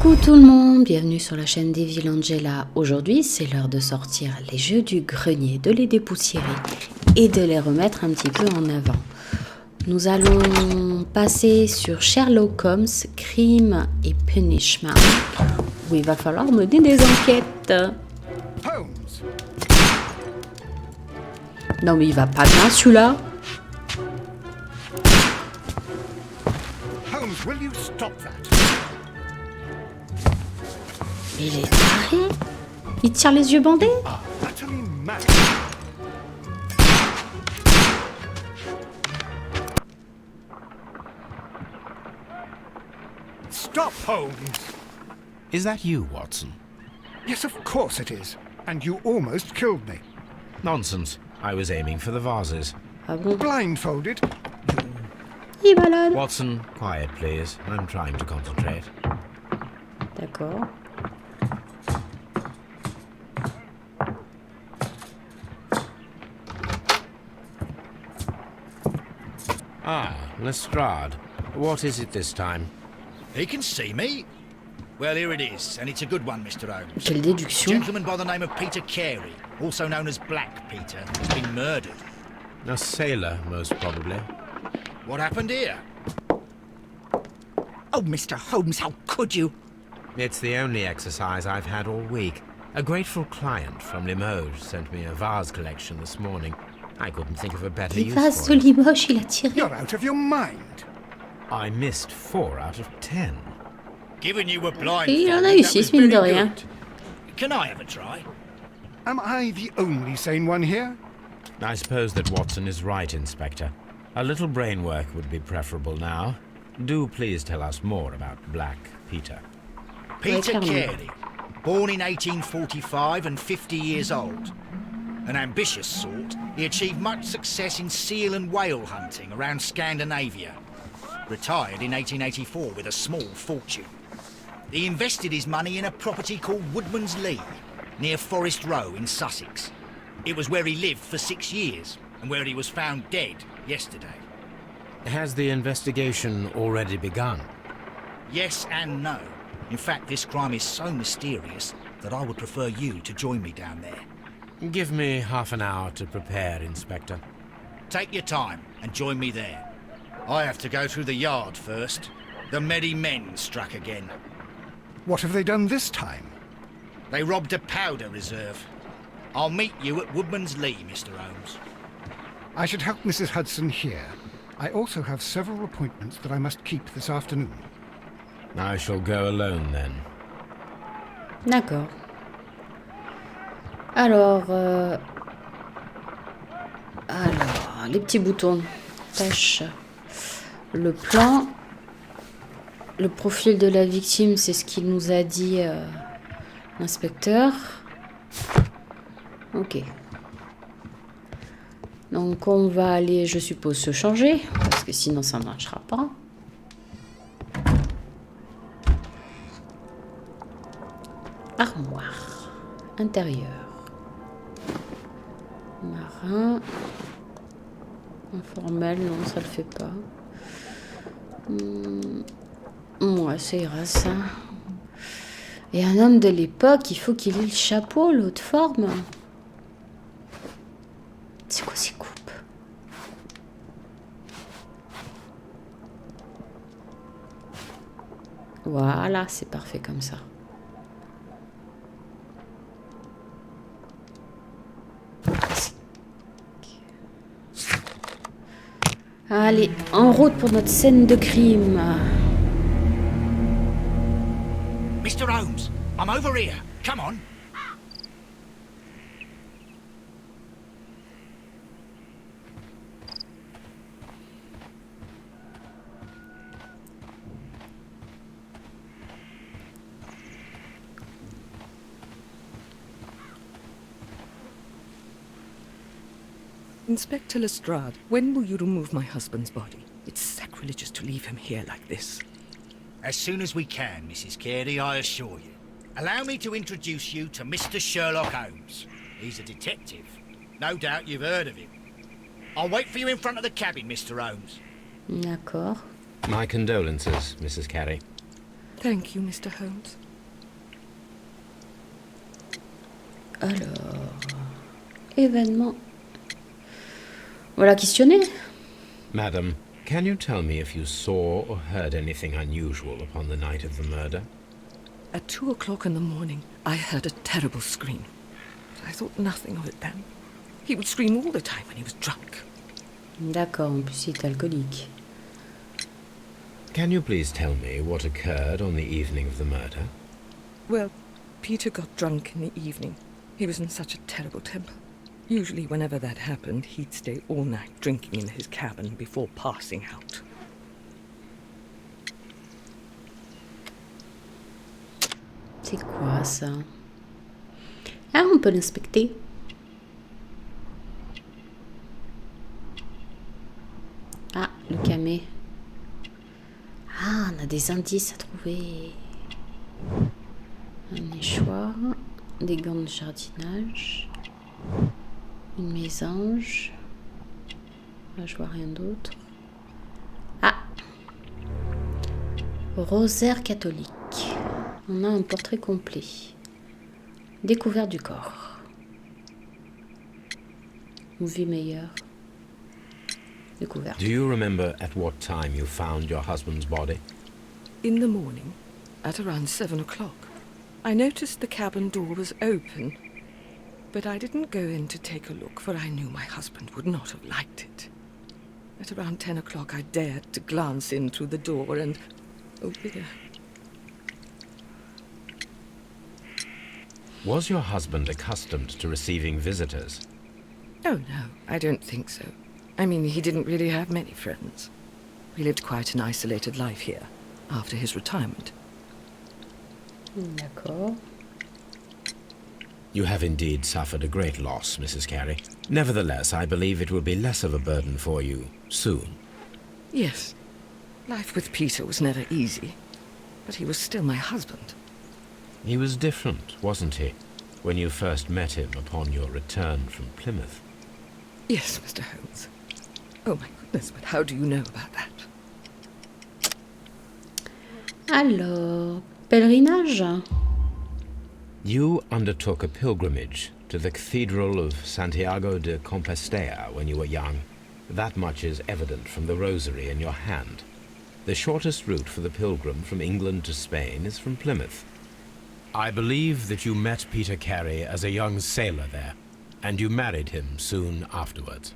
Coucou tout le monde, bienvenue sur la chaîne d'Evil Angela. Aujourd'hui, c'est l'heure de sortir les jeux du grenier, de les dépoussiérer et de les remettre un petit peu en avant. Nous allons passer sur Sherlock Homes, Crime et Punishment, où il va falloir mener des enquêtes. Non mais il va pas bien celui-là. Holmes, will you stop that? Il est taré. Il tire les yeux bandés. Utterly mad. Stop, Holmes! Is that you, Watson? Yes, of course it is. And you almost killed me. Nonsense. I was aiming for the vases. Ah bon? Blindfolded. Il est malade. Watson, quiet, please. I'm trying to concentrate. D'accord. Ah, Lestrade. What is it this time? He can see me. Well, here it is, and it's a good one, Mr. Holmes. Quelle A déduction. gentleman by the name of Peter Carey, also known as Black Peter, has been murdered. A sailor, most probably. What happened here? Oh, Mr. Holmes, how could you? It's the only exercise I've had all week. A grateful client from Limoges sent me a vase collection this morning. I couldn't think of a better Les use vases for de it. Limoges, il a tiré. You're out of your mind. I missed 4 out of 10. Given you were Et blind, il en a eu 6, mine de rien. Can I have a try? Am I the only sane one here? I suppose that Watson is right, Inspector. A little brain work would be preferable now. Do please tell us more about Black Peter. Peter Carey. Carey, born in 1845 and 50 years old. An ambitious sort, he achieved much success in seal and whale hunting around Scandinavia. Retired in 1884 with a small fortune. He invested his money in a property called Woodman's Lee, near Forest Row in Sussex. It was where he lived for 6 years, and where he was found dead yesterday. Has the investigation already begun? Yes and no. In fact, this crime is so mysterious that I would prefer you to join me down there. Give me half an hour to prepare, Inspector. Take your time and join me there. I have to go through the yard first. The Medi men struck again. What have they done this time? They robbed a powder reserve. I'll meet you at Woodman's Lee, Mr. Holmes. I should help Mrs. Hudson here. I also have several appointments that I must keep this afternoon. I shall go alone then. D'accord. Alors, les petits boutons. Tâche. Le plan. Le profil de la victime, c'est ce qu'il nous a dit l'inspecteur. Ok. Donc on va aller, je suppose, se changer, parce que sinon ça ne marchera pas. Armoire. Intérieur. Marin. Informel, non, ça le fait pas. Ouais, ça ira, ça. Et un homme de l'époque, il faut qu'il ait le chapeau, l'autre forme. C'est quoi ces coupes? Voilà, c'est parfait comme ça. Allez, en route pour notre scène de crime. Mr. Holmes, I'm over here. Come on. Inspector Lestrade, when will you remove my husband's body? It's sacrilegious to leave him here like this. As soon as we can, Mrs. Carey, I assure you. Allow me to introduce you to Mr. Sherlock Holmes. He's a detective. No doubt you've heard of him. I'll wait for you in front of the cabin, Mr. Holmes. D'accord. My condolences, Mrs. Carey. Thank you, Mr. Holmes. Alors, événement. Voilà questionné. Madam, can you tell me if you saw or heard anything unusual upon the night of the murder? At 2 o'clock in the morning, I heard a terrible scream. But I thought nothing of it then. He would scream all the time when he was drunk. D'accord, en plus il est alcoolique. Can you please tell me what occurred on the evening of the murder? Well, Peter got drunk in the evening. He was in such a terrible temper. Usually whenever that happened, he'd stay all night drinking in his cabin before passing out. C'est quoi ça? Ah, on peut l'inspecter. Ah, le camé. Ah, on a des indices à trouver. Un échoir, des gants de jardinage, une mésange. Là, je vois rien d'autre. Ah! Rosaire catholique. On a un portrait complet. Découverte du corps. Vie meilleure. Découverte. Do you remember at what time you found your husband's body? In the morning, at around 7 o'clock, I noticed the cabin door was open, but I didn't go in to take a look, for I knew my husband would not have liked it. At around 10 o'clock, I dared to glance in through the door and... oh dear. Was your husband accustomed to receiving visitors? Oh no, I don't think so. I mean, he didn't really have many friends. He lived quite an isolated life here, after his retirement. D'accord. You have indeed suffered a great loss, Mrs. Carey. Nevertheless, I believe it will be less of a burden for you soon. Yes, life with Peter was never easy, but he was still my husband. He was different, wasn't he, when you first met him upon your return from Plymouth? Yes, Mr. Holmes. Oh my goodness, but how do you know about that? Alors, pèlerinage. You undertook a pilgrimage to the Cathedral of Santiago de Compostela when you were young. That much is evident from the rosary in your hand. The shortest route for the pilgrim from England to Spain is from Plymouth. I believe that you met Peter Carey as a young sailor there, and you married him soon afterwards.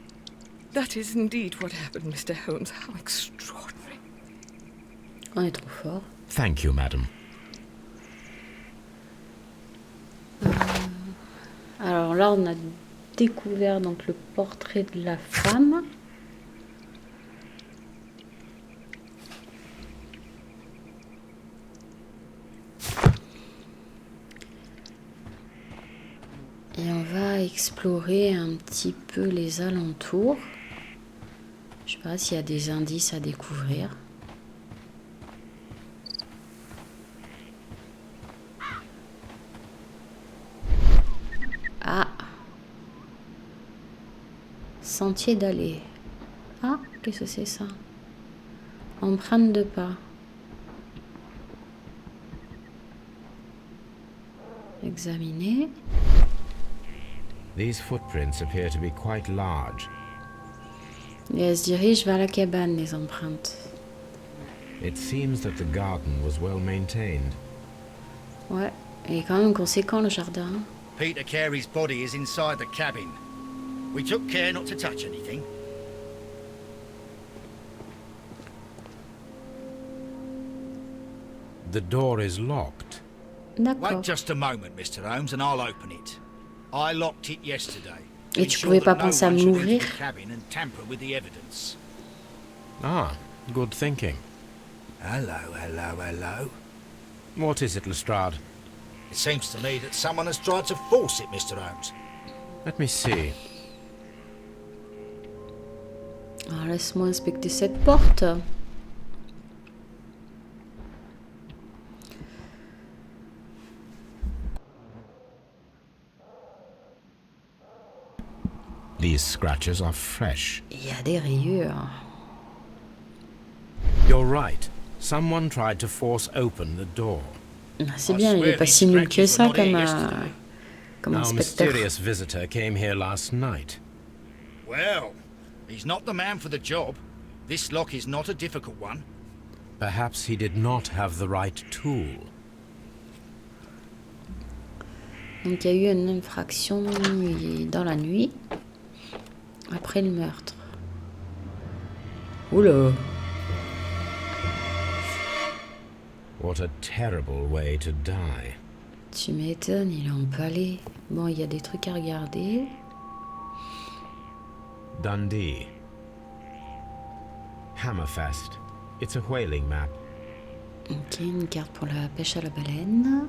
That is indeed what happened, Mr. Holmes. How extraordinary. On est trop fort. Thank you, madam. Alors là, on a découvert donc le portrait de la femme. Et on va explorer un petit peu les alentours. Je sais pas s'il y a des indices à découvrir. Ah! Sentier d'allée. Ah, qu'est-ce que c'est ça? Empreinte de pas. Examiner. These footprints appear to be quite large. Et elle se dirige vers la cabane, les empreintes. It seems that the garden was well maintained. Ouais, il est quand même conséquent le jardin. Peter Carey's body is inside the cabin. We took care not to touch anything. The door is locked. D'accord. Wait just a moment, Mr. Holmes, and I'll open it. I locked it yesterday. to Et tu ensure pouvais pas that no penser à one should m'ouvrir? enter the cabin and tamper with the evidence. Ah, good thinking. Hello, hello, hello. What is it, Lestrade? It seems to me that someone has tried to force it, Mr. Holmes. Let me see. Alors laisse-moi inspecter cette porte. These scratches are fresh. Il y a des rayures. You're right. Someone tried to force open the door. C'est bien, il est pas si nul que ça comme Our inspecteur. mysterious visitor came here last night. Well, he's not the man for the job. This lock is not a difficult one. Perhaps he did not have the right tool. Donc il y a eu une infraction dans la nuit, après le meurtre. Oula! What a terrible way to die. Tu m'étonnes, il est empalé. Bon, il y a des trucs à regarder. Dundee. Hammerfest. It's a whaling map. Ok, une carte pour la pêche à la baleine.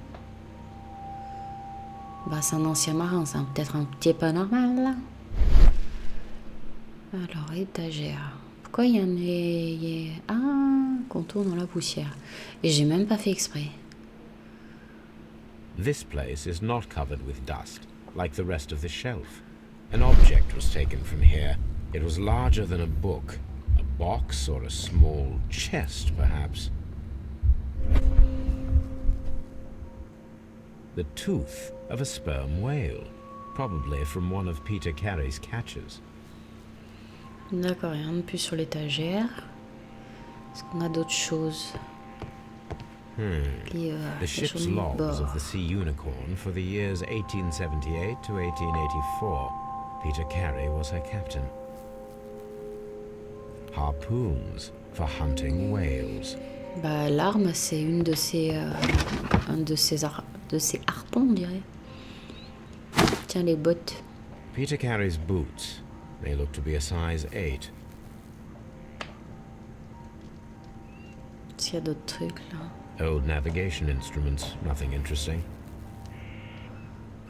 Bah, c'est un ancien marin, c'est peut-être un petit peu normal, là. Alors, étagère. Pourquoi il y en a... Ah, contour dans la poussière. Et j'ai même pas fait exprès. This place is not covered with dust, like the rest of the shelf. An object was taken from here. It was larger than a book. A box or a small chest, perhaps. The tooth of a sperm whale, probably from one of Peter Carey's catches. D'accord, rien de plus sur l'étagère. Est-ce qu'on a d'autres choses? The ship's logs of the Sea Unicorn for the years 1878 to 1884. Peter Carey was her captain. Harpoons for hunting whales. Bah, l'arme, c'est une de ces... un de ces harpons, on dirait. Tiens, les bottes. Peter Carey's boots. They look to be a size 8. Est-ce qu'il y a d'autres trucs, là? Old navigation instruments, nothing interesting.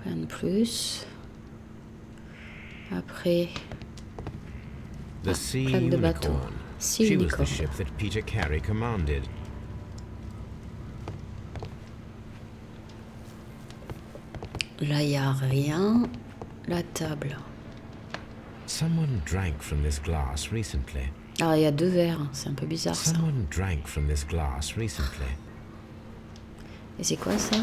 Rien de plus. Après... The Sea plaque de bateau. Unicorn. Sea She was Unicorn. the ship that Peter Carey commanded. Là, il n'y a rien. La table. Someone drank from this glass recently. Ah, il y a 2 verres. C'est un peu bizarre, ça. Someone drank from this glass recently. Et c'est quoi, ça?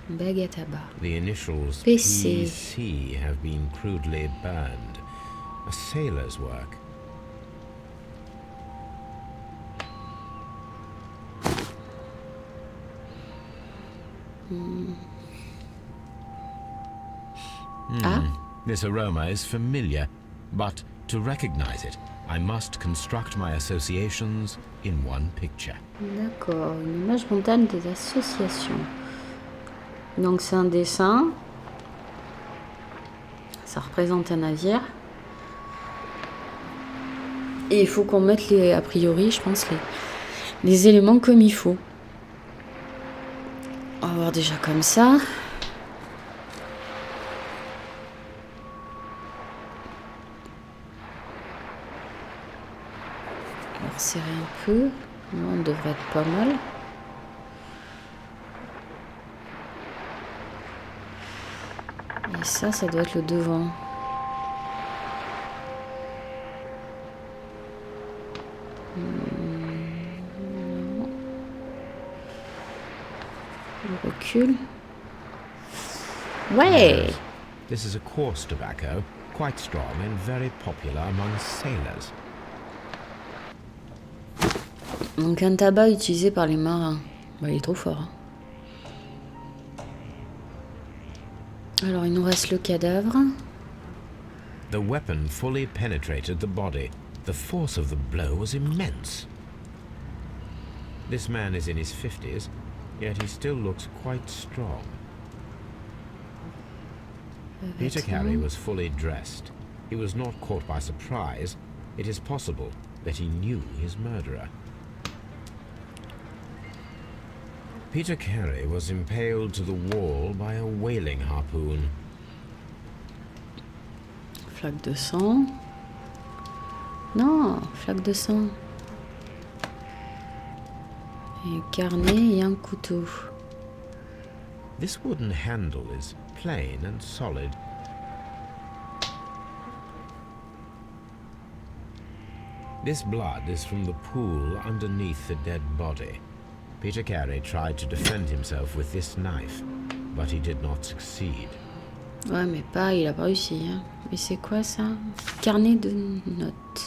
Une bague à tabac. The initials PC. PC have been crudely burned. A sailor's work. Ah, This aroma is familiar, but to recognize it, I must construct my associations in one picture. d'accord. Une image spontane des associations. Donc, c'est un dessin. Ça représente un navire. Et il faut qu'on mette, a priori, je pense, les éléments comme il faut. On va voir déjà comme ça. On va resserrer un peu. Là, on devrait être pas mal. Et ça doit être le devant. On recule. Ouais! This is a coarse tobacco, quite strong and very popular among sailors. Donc un tabac utilisé par les marins. Bah, il est trop fort. Hein. Alors il nous reste le cadavre. The weapon fully penetrated the body. The force of the blow was immense. This man is in his 50s, yet he still looks quite strong. Peter Carey was fully dressed. He was not caught by surprise. It is possible that he knew his murderer. Peter Carey was impaled to the wall by a whaling harpoon. Flaque de sang. Non, flaque de sang. Et un carnet et un couteau. This wooden handle is plain and solid. This blood is from the pool underneath the dead body. Peter Carey tried to defend himself with this knife, but he did not succeed. Ouais, mais pas, il a pas réussi. Hein. Mais c'est quoi ça? Carnet de notes.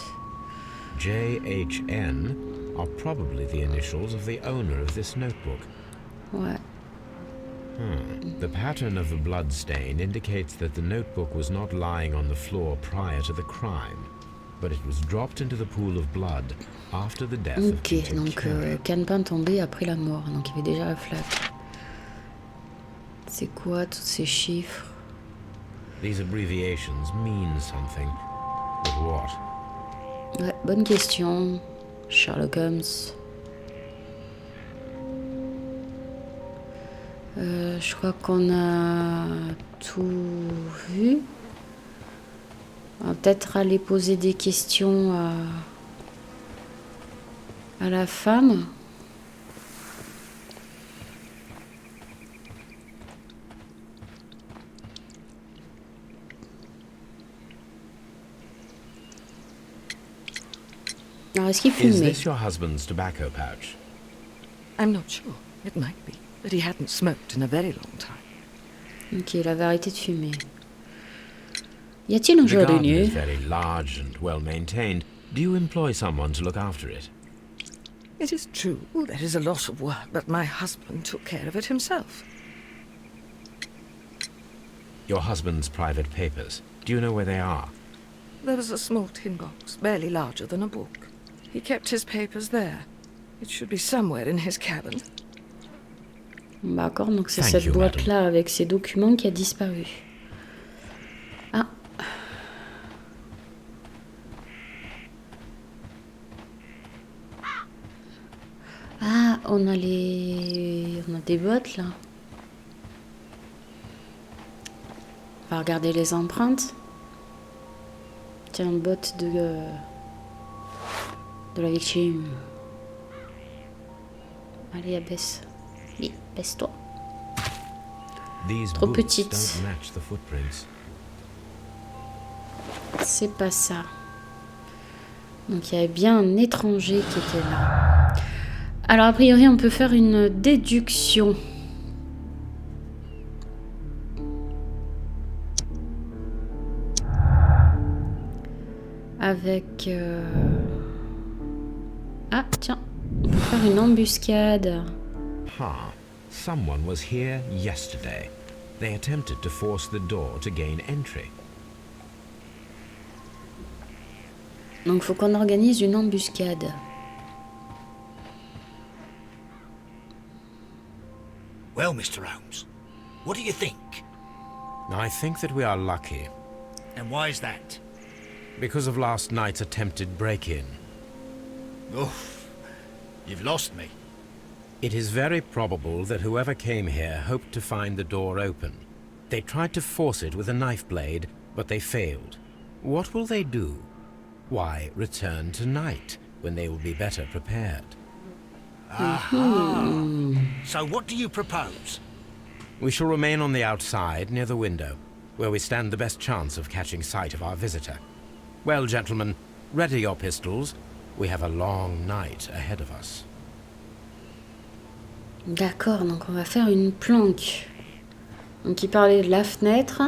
JHN are probably the initials of the owner of this notebook. Ouais. The pattern of the blood stain indicates that the notebook was not lying on the floor prior to the crime, but it was dropped into the pool of blood after the death of Ok, Peter donc Carey. calepin tombé après la mort, donc il y avait déjà la flaque. C'est quoi tous ces chiffres? These abbreviations mean something, but what? Ouais, bonne question. Sherlock Holmes. Je crois qu'on a tout vu. On va peut-être aller poser des questions à la femme. Alors, est-ce qu'il Is fumait? this your husband's tobacco pouch? I'm not sure. It might be. But he hadn't smoked in a very long time. Ok, il avait arrêté de fumer. Y a-t-il un The garden jardinier? is very large and well maintained. Do you employ someone to look after it? It is true, there is a lot of work, but my husband took care of it himself. Your husband's private papers. Do you know where they are? There was a small tin box, barely larger than a book. He kept his papers there. It should be somewhere in his cabin. D'accord, donc c'est Thank cette you, boîte-là avec ses documents qui a disparu. Ah. Ah, on a des bottes là. On va regarder les empreintes. Tiens, botte de la victime. Allez, abaisse. Oui, baisse-toi. These Trop boots petite. don't match the footprints. C'est pas ça. Donc il y avait bien un étranger qui était là. Alors a priori on peut faire une déduction. Avec... Ah tiens, on peut faire une embuscade. Ha! Someone was here yesterday. They attempted to force the door to gain entry. Donc faut qu'on organise une embuscade. Well, Mr. Holmes, what do you think? I think that we are lucky And why is that? because of last night's attempted break-in. Oof, you've lost me. It is very probable that whoever came here hoped to find the door open. They tried to force it with a knife blade, but they failed. What will they do? Why, return tonight, when they will be better prepared. So what do you propose? We shall remain on the outside, near the window, where we stand the best chance of catching sight of our visitor. Well, gentlemen, ready your pistols. We have a long night ahead of us. D'accord, donc on va faire une planque. Donc il parlait de la fenêtre.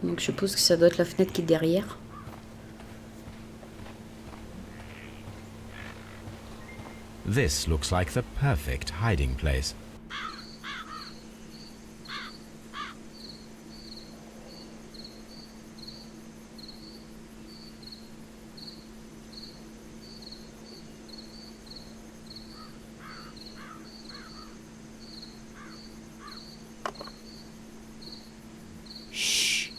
Donc je suppose que ça doit être la fenêtre qui est derrière. This looks like the perfect hiding place. Shh.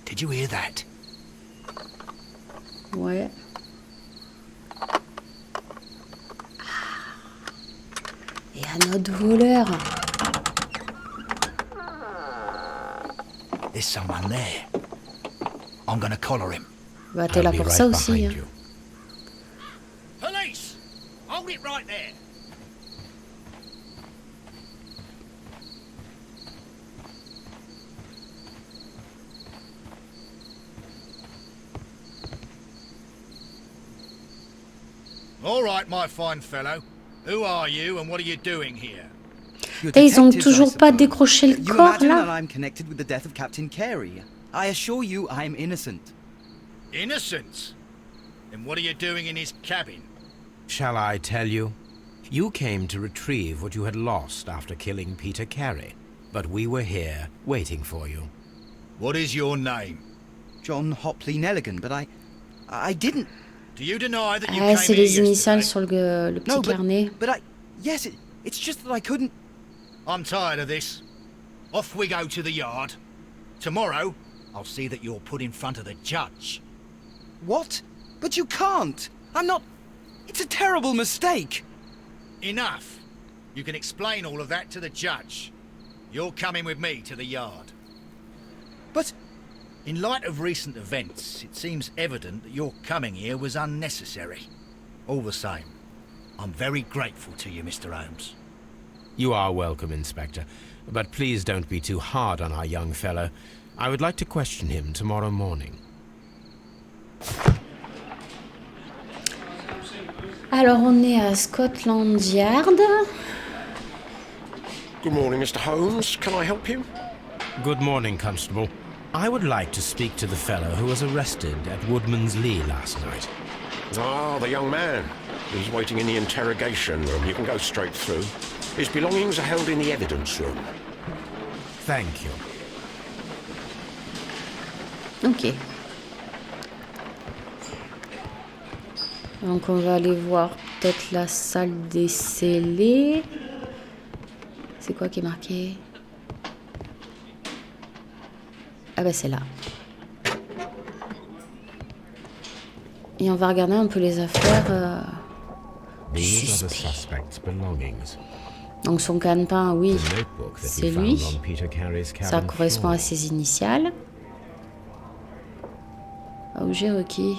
Did you hear that? Ouais. Et un autre voleur. There's someone there. I'm gonna collar him. Bah t'es I'll là be pour right ça aussi. behind Hein. you. Police! Hold it right there. All right, my fine fellow. Who are you and what are you doing here? Ils ont toujours pas décroché le You corps imagine that là. I'm connected with the death of Captain Carey. I assure you I'm innocent. Innocent? Then what are you doing in his cabin? Shall I tell you? You came to retrieve what you had lost after killing Peter Carey, but we were here waiting for you. What is your name? John Hopley Nelligan, but I didn't. Do you deny that you Ah, came c'est here les initiales yesterday? sur le petit No, carnet. but yes, it's just that I couldn't. I'm tired of this. Off we go to the yard. Tomorrow, I'll see that you're put in front of the judge. What? But you can't. I'm not. It's a terrible mistake. Enough. You can explain all of that to the judge. You're coming with me to the yard. But In light of recent events, it seems evident that your coming here was unnecessary. All the same, I'm very grateful to you, Mr. Holmes. You are welcome, Inspector, but please don't be too hard on our young fellow. I would like to question him tomorrow morning. Alors on est à Scotland Yard. Good morning, Mr. Holmes. Can I help you? Good morning, Constable. I would like to speak to the fellow who was arrested at Woodman's Lee last night. Ah, the young man. He's waiting in the interrogation room. You can go straight through. His belongings are held in the evidence room. Thank you. Ok. Donc on va aller voir peut-être la salle des scellés. C'est quoi qui est marqué? Ah bah c'est là. Et on va regarder un peu les affaires. These are the suspect's belongings. Donc son calepin, oui, The notebook that c'est we lui. found on Peter Carey's cabin Ça correspond à floor. ses initiales. Objet requis.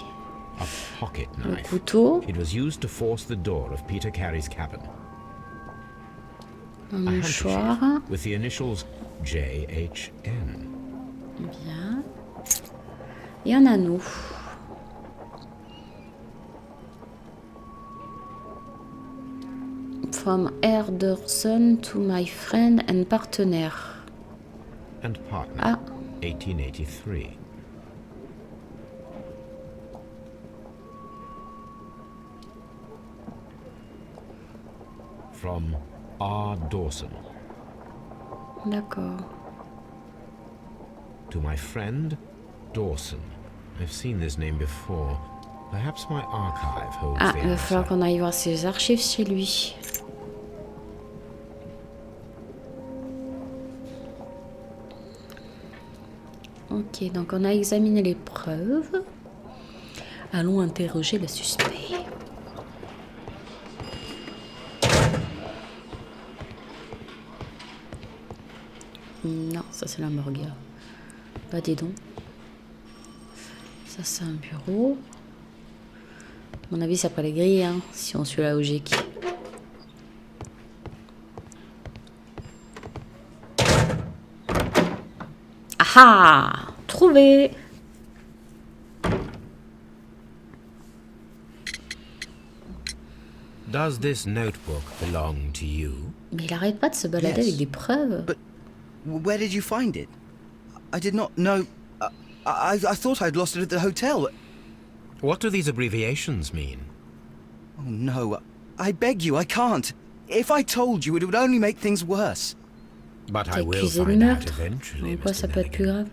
A pocket Le knife. couteau. It was used to force the door of Peter Carey's cabin. Un A mouchoir. handkerchief with the initials JHN. Bien. Et un anneau. From Henderson to my friend and partner. And partner. Ah. 1883. From R. Dawson. D'accord. To my friend, Dawson. I've seen this name before. Perhaps my archive holds Ah, the il va falloir answer. qu'on aille voir ses archives chez lui. Ok, donc on a examiné les preuves. Allons interroger le suspect. Non, ça c'est l'hamburger. Bah dis donc. Ça c'est un bureau. À mon avis, ça pas les grilles, hein, si on suit la logique. Ah ah! Trouvé! Does this notebook belong to you? Mais il arrête pas de se balader Yes. avec des preuves. But where did you find it? I did not know. I thought I'd lost it at the hotel. What do these abbreviations mean? Oh no, I beg you, I can't. If I told you, it would only make things worse. But I T'es will accusé de find out meurtre. eventually, En quoi Mr. ça peut être plus Nelligan. grave?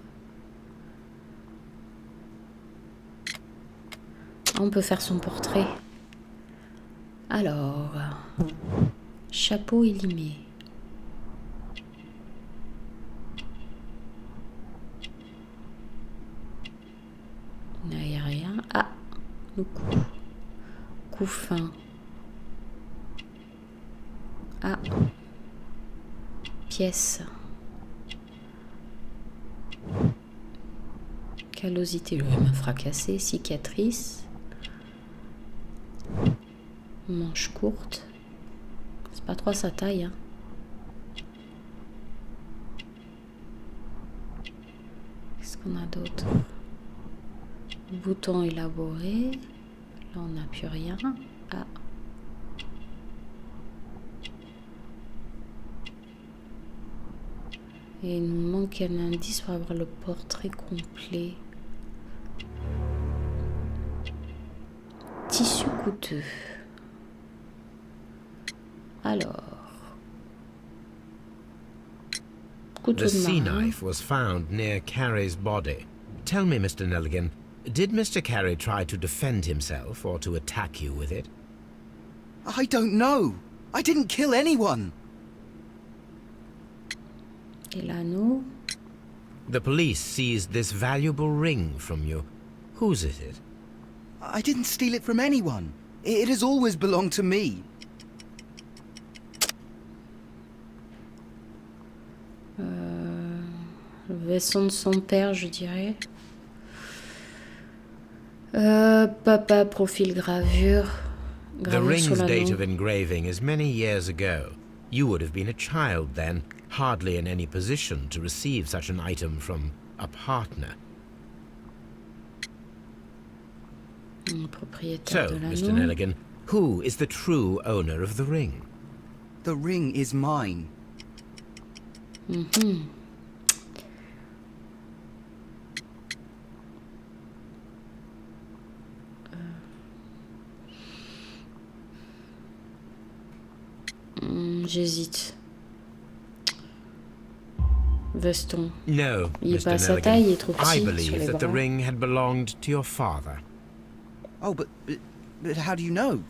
On peut faire son portrait. Alors, chapeau élimé. Il n'y a rien. Ah, le cou. Coup fin. Ah. Pièce. Callosité, le même fracassé. Cicatrice. Manche courte. C'est pas trop sa taille, hein. Qu'est-ce qu'on a d'autre? Bouton élaboré. Là, on n'a plus rien. Ah. Et il nous manque un indice pour avoir le portrait complet. Tissu coûteux. Alors. Couteau The de sea marin. knife was found near Carey's body. Tell me, Mr. Nelligan, did Mr. Carey try to defend himself or to attack you with it? I don't know. I didn't kill anyone. Et l'anneau. The police seized this valuable ring from you. Whose is it? I didn't steal it from anyone. It has always belonged to me. Le veston de son père, je dirais. Papa, profil gravure. The Gravure sur ring's date l'anneau. of engraving is many years ago. You would have been a child then, hardly in any position to receive such an item from a partner. Propriétaire So, de Mr. l'anneau. Nelligan, who is the true owner of the ring? The ring is mine. J'hésite. Veston. No, Il est Mr. pas à sa taille, il est trop Nelligan. I petit sur believe les that the bras. ring had belonged to your father. Oh, but how do you know?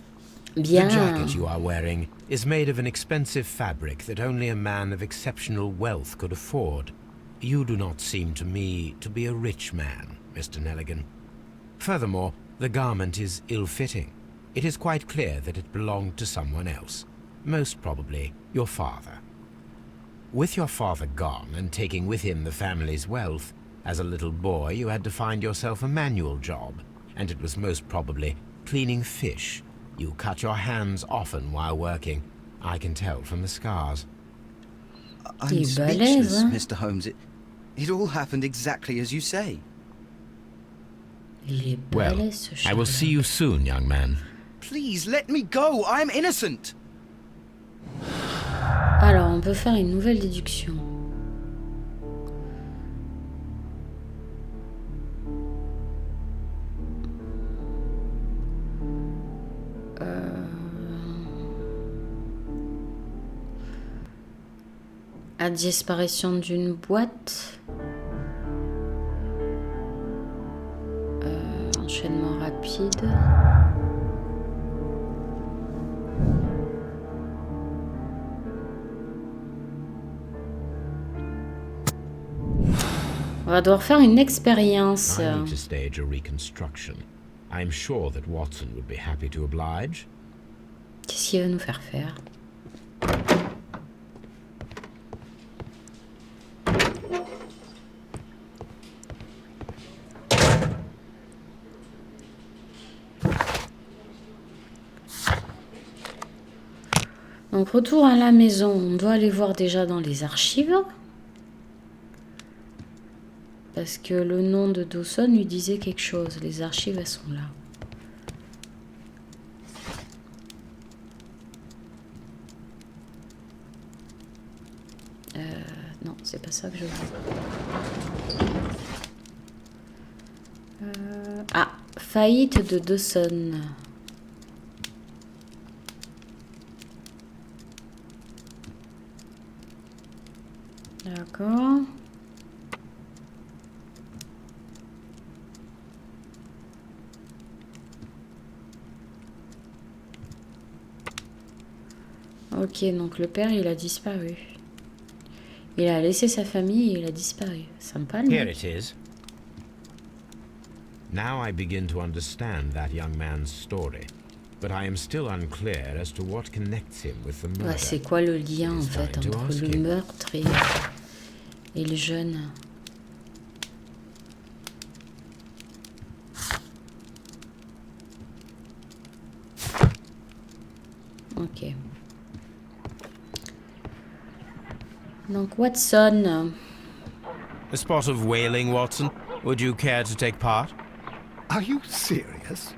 Bien. The jacket you are wearing is made of an expensive fabric that only a man of exceptional wealth could afford. You do not seem to me to be a rich man, Mr. Nelligan. Furthermore, the garment is ill-fitting. It is quite clear that it belonged to someone else, most probably your father. With your father gone and taking with him the family's wealth, as a little boy you had to find yourself a manual job, and it was most probably cleaning fish. You cut your hands often while working. I can tell from the scars. I'm Il est balèze, speechless, hein? Mr. Holmes. It all happened exactly as you say. Il est Well, balèze, ce I will Sherlock. see you soon, young man. Please, let me go. I'm innocent. Alors, on peut faire une nouvelle déduction. À disparition d'une boîte. Enchaînement rapide. On va devoir faire une expérience. I need to stage a reconstruction. I am sure that Watson would be happy to oblige. Qu'est-ce qu'il va nous faire faire? Donc retour à la maison, on doit aller voir déjà dans les archives. Parce que le nom de Dawson lui disait quelque chose. Les archives, elles sont là. Non, c'est pas ça que je veux. Ah, faillite de Dawson. D'accord. Ok, donc le père, il a disparu. Il a laissé sa famille et il a disparu. Sympa, le Here mec. it is. Now I begin to understand that young man's story, but I am still unclear as to what connects him with the murder. Ouais, c'est quoi le lien, en It is fait, time to entre ask le him. meurtre et le jeune? Ok. Donc, Watson. A spot of whaling, Watson. Would you care to take part? Are you serious?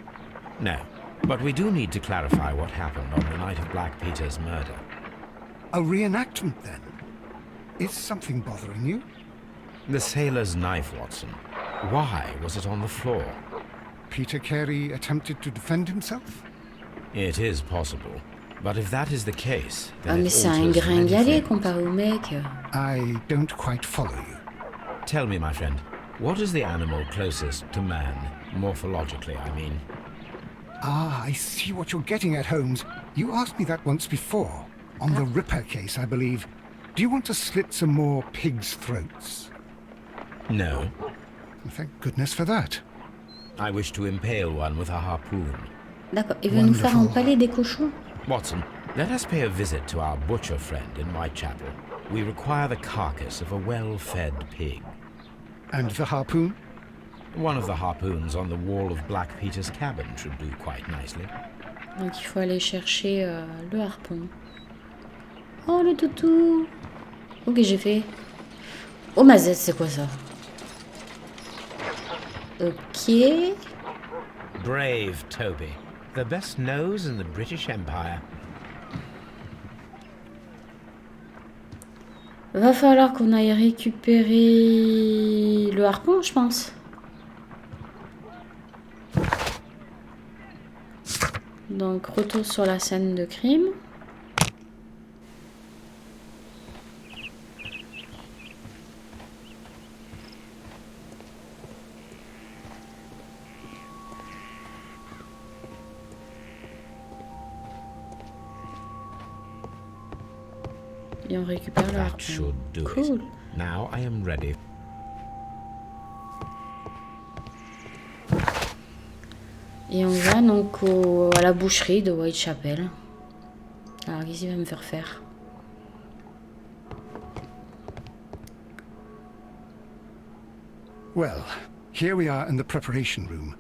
No, but we do need to clarify what happened on the night of Black Peter's murder. A reenactment, then? Is something bothering you? The sailor's knife, Watson. Why was it on the floor? Peter Carey attempted to defend himself? It is possible. But if that is the case, Ah, then mais it c'est un alters many gringalet things. comparé au mec. I don't quite follow you. Tell me, my friend, what is the animal closest to man, morphologically, I mean? Ah, I see what you're getting at, Holmes. You asked me that once before. On the Ripper case, I believe. Do you want to slit some more pigs' throats? No. Thank goodness for that. I wish to impale one with a harpoon. D'accord, il veut nous faire Wonderful. empaler des cochons. Watson, let us pay a visit to our butcher friend in Whitechapel. We require the carcass of a well-fed pig. And the harpoon? One of the harpoons on the wall of Black Peter's cabin should do quite nicely. Donc il faut aller chercher le harpon. Oh le toutou. Ok, j'ai fait. Oh ma zette, c'est quoi ça? Ok. Brave Toby, the best nose in the British Empire. Va falloir qu'on aille récupérer le harpon, je pense. Donc retour sur la scène de crime. Et on récupère le That harpon. should do Cool. it. Now I am ready. Et on va donc à la boucherie de Whitechapel. Alors qu'est-ce qu'il va me faire faire? Well, here we are in the preparation room.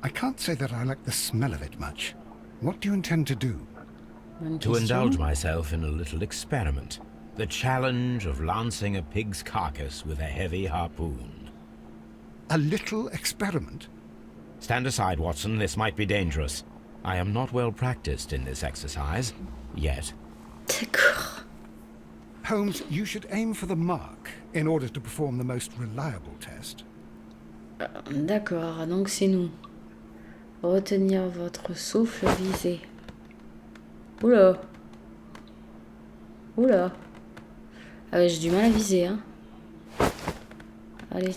I can't say that I like the smell of it much. What do you intend to do? Bonne To question. indulge myself in a little experiment. The challenge of lancing a pig's carcass with a heavy harpoon. A little experiment? Stand aside, Watson. This might be dangerous. I am not well practiced in this exercise. Yet. D'accord. Holmes, you should aim for the mark in order to perform the most reliable test. D'accord, donc c'est nous. Retenir votre souffle visé. Oula. Oula. Ah ouais, j'ai du mal à viser, hein. Allez.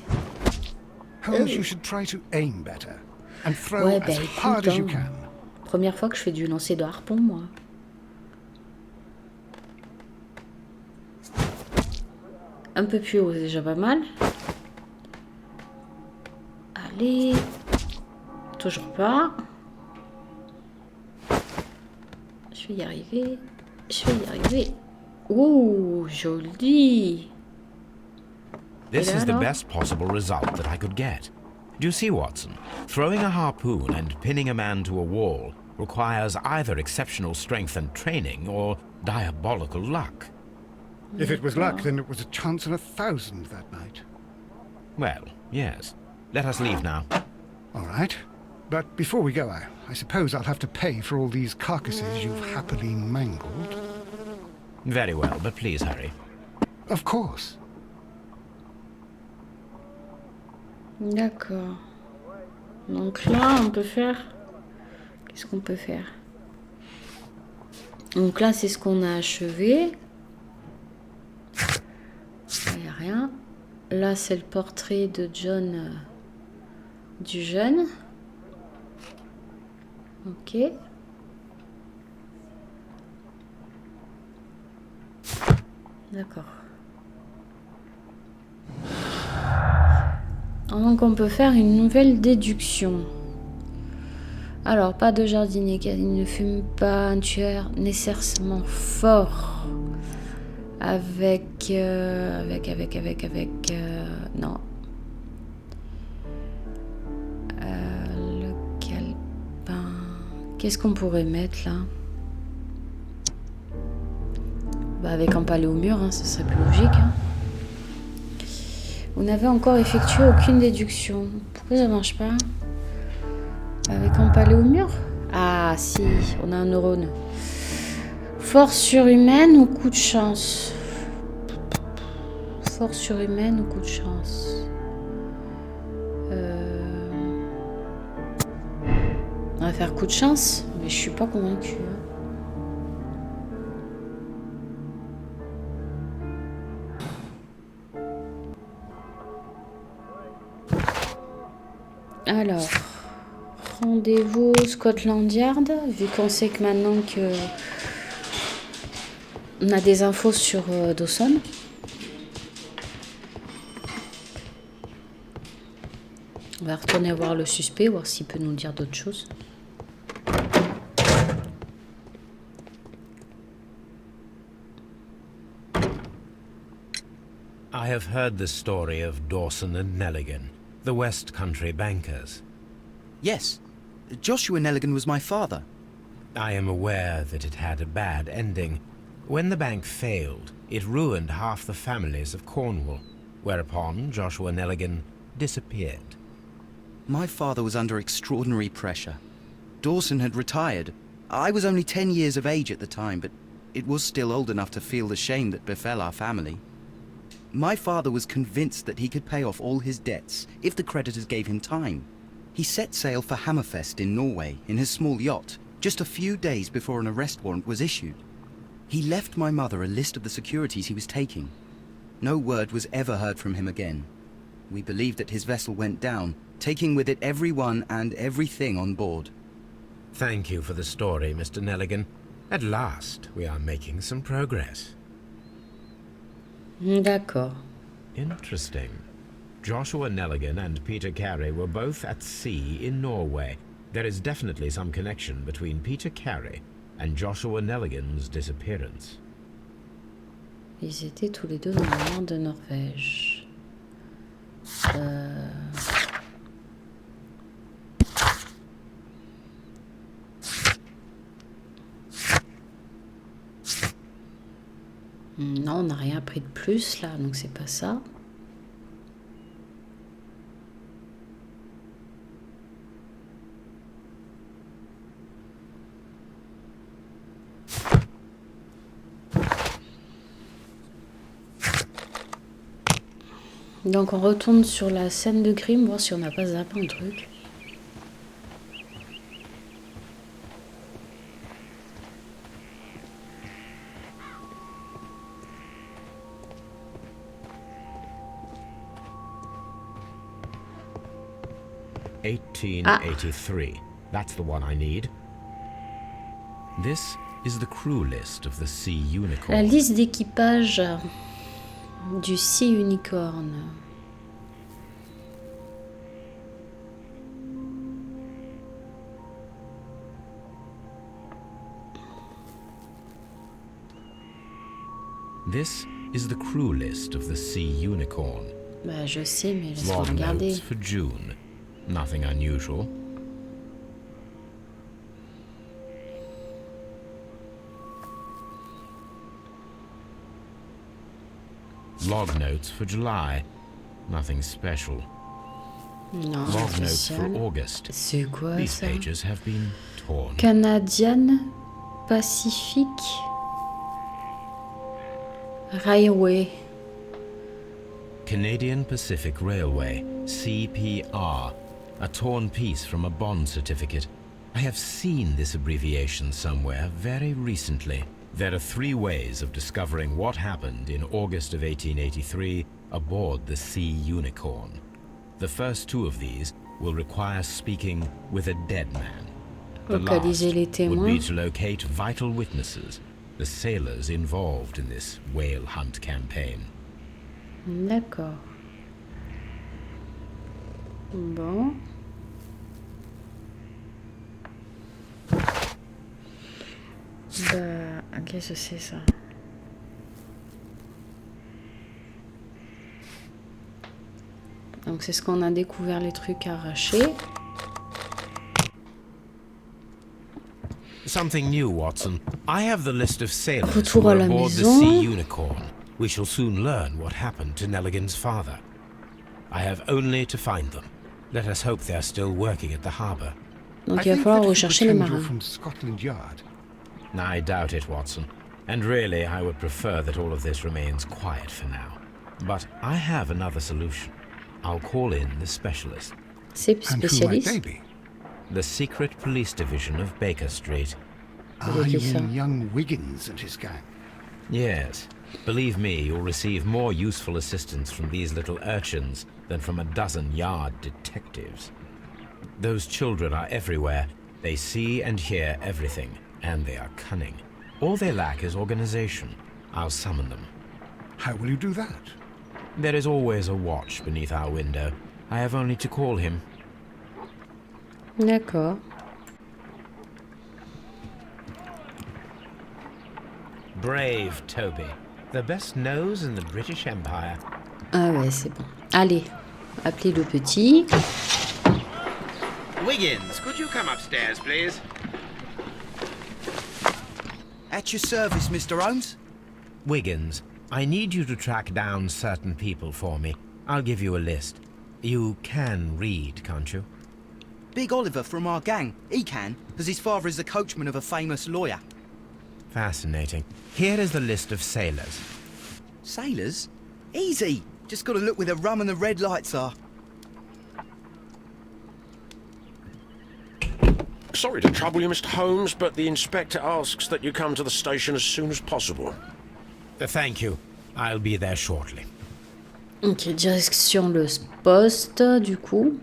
Holmes, you should try to aim better and throw Ouais, as bah hard écoute, as you hein. can. Première fois que je fais du lancer de harpon, moi. Un peu plus haut, c'est déjà pas mal. Allez. Toujours pas. Je vais y arriver. Je vais y arriver. Ouh, joli. This Et is the alors? best possible result that I could get. Do you see, Watson? Throwing a harpoon and pinning a man to a wall requires either exceptional strength and training or diabolical luck. If it was luck, then it was a chance in 1,000 that night. Well, yes. Let us leave now. All right. But before we go, I suppose I'll have to pay for all these carcasses you've happily mangled. Very well, but please hurry. Of course. D'accord. Donc là, on peut faire... Qu'est-ce qu'on peut faire? Donc là, c'est ce qu'on a achevé. Il n'y a rien. Là, c'est le portrait de John du jeune. Ok. D'accord. Donc on peut faire une nouvelle déduction. Alors, pas de jardinier qui ne fume pas, un tueur nécessairement fort. Avec non. Le calepin. Qu'est-ce qu'on pourrait mettre là? Bah avec empalé au mur, hein, ce serait plus logique. Hein. Vous n'avez encore effectué aucune déduction. Pourquoi ça marche pas? Avec empalé au mur? Ah si, on a un neurone. Force surhumaine ou coup de chance? force surhumaine ou coup de chance? On va faire coup de chance, mais je suis pas convaincue. Alors, rendez-vous au Scotland Yard, vu qu'on sait que maintenant que on a des infos sur Dawson. On va retourner voir le suspect, voir s'il peut nous dire d'autres choses. I have heard the story of Dawson and Nelligan, the West Country bankers. Yes, Joshua Nelligan was my father. I am aware that it had a bad ending. When the bank failed, it ruined half the families of Cornwall, whereupon Joshua Nelligan disappeared. My father was under extraordinary pressure. Dawson had retired. I was only 10 years of age at the time, but it was still old enough to feel the shame that befell our family. My father was convinced that he could pay off all his debts if the creditors gave him time. He set sail for Hammerfest in Norway in his small yacht, just a few days before an arrest warrant was issued. He left my mother a list of the securities he was taking. No word was ever heard from him again. We believe that his vessel went down, taking with it everyone and everything on board. Thank you for the story, Mr. Nelligan. At last, we are making some progress. D'accord. Interesting. Joshua Nelligan and Peter Carey were both at sea in Norway. There is definitely some connection between Peter Carey and Joshua Nelligan's disappearance. Ils étaient tous les deux dans le nord de Norvège. Non, on n'a rien appris de plus là, donc c'est pas ça. Donc on retourne sur la scène de crime, voir si on n'a pas zappé un truc. Ah. 1883. That's the one I need. This is the crew list of the Sea Unicorn. La liste d'équipage du Sea Unicorn. This is the crew list of the Sea Unicorn. Bah je sais, mais laisse-moi Log regarder. notes for June. Nothing unusual. Log notes for July. Nothing special. Non, Log rien notes for spécial. August. C'est quoi These ça? pages have been torn. Canadian Pacific Railway. Canadian Pacific Railway, CPR, a torn piece from a bond certificate. I have seen this abbreviation somewhere very recently. There are 3 ways of discovering what happened in August of 1883 aboard the Sea Unicorn. The first 2 of these will require speaking with a dead man. The last Localiser les would témoins. be to locate vital witnesses, the sailors involved in this whale hunt campaign. D'accord. Bon. Bah, qu'est-ce que c'est ça? Donc c'est ce qu'on a découvert, les trucs arrachés. Something new, Watson. I have the list of sailors Retour who à were la aboard the maison. Sea Unicorn. We shall soon learn what happened to Nelligan's father. I have only to find them. Let us hope they are still working at the harbour. Donc I il va think falloir that if you rechercher les pretend you're marins. from Scotland Yard. I doubt it, Watson. And really, I would prefer that all of this remains quiet for now. But I have another solution. I'll call in the specialist. C'est And who might they spécialiste. be? The secret police division of Baker Street. Ah, qui you ça? mean young Wiggins and his gang? Yes. Believe me, you'll receive more useful assistance from these little urchins than from a dozen yard detectives. Those children are everywhere. They see and hear everything, and they are cunning. All they lack is organization. I'll summon them. How will you do that? There is always a watch beneath our window. I have only to call him. D'accord. Brave Toby. The best nose in the British Empire. Ah ouais, c'est bon. Allez, appelez le petit. Wiggins, could you come upstairs, please? At your service, Mr. Holmes. Wiggins, I need you to track down certain people for me. I'll give you a list. You can read, can't you? Big Oliver from our gang. He can, because his father is the coachman of a famous lawyer. Fascinating. Here is the list of sailors. Sailors? Easy. Just gotta look where the rum and the red lights are. Sorry to trouble you, Mr. Holmes, but the inspector asks that you come to the station as soon as possible. Thank you. I'll be there shortly. Ok, direction le poste, du coup.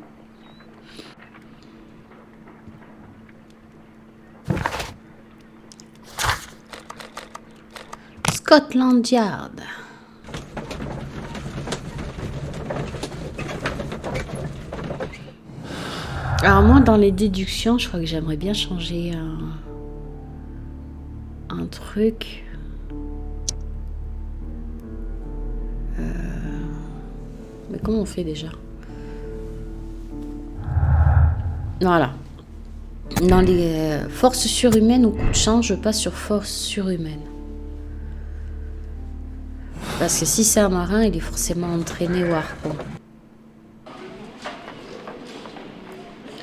Scotland Yard. Alors moi, dans les déductions, je crois que j'aimerais bien changer un truc. Mais comment on fait déjà? Voilà. Dans les forces surhumaines ou coup de chance, je passe sur force surhumaine. Parce que si c'est un marin, il est forcément entraîné au harpon.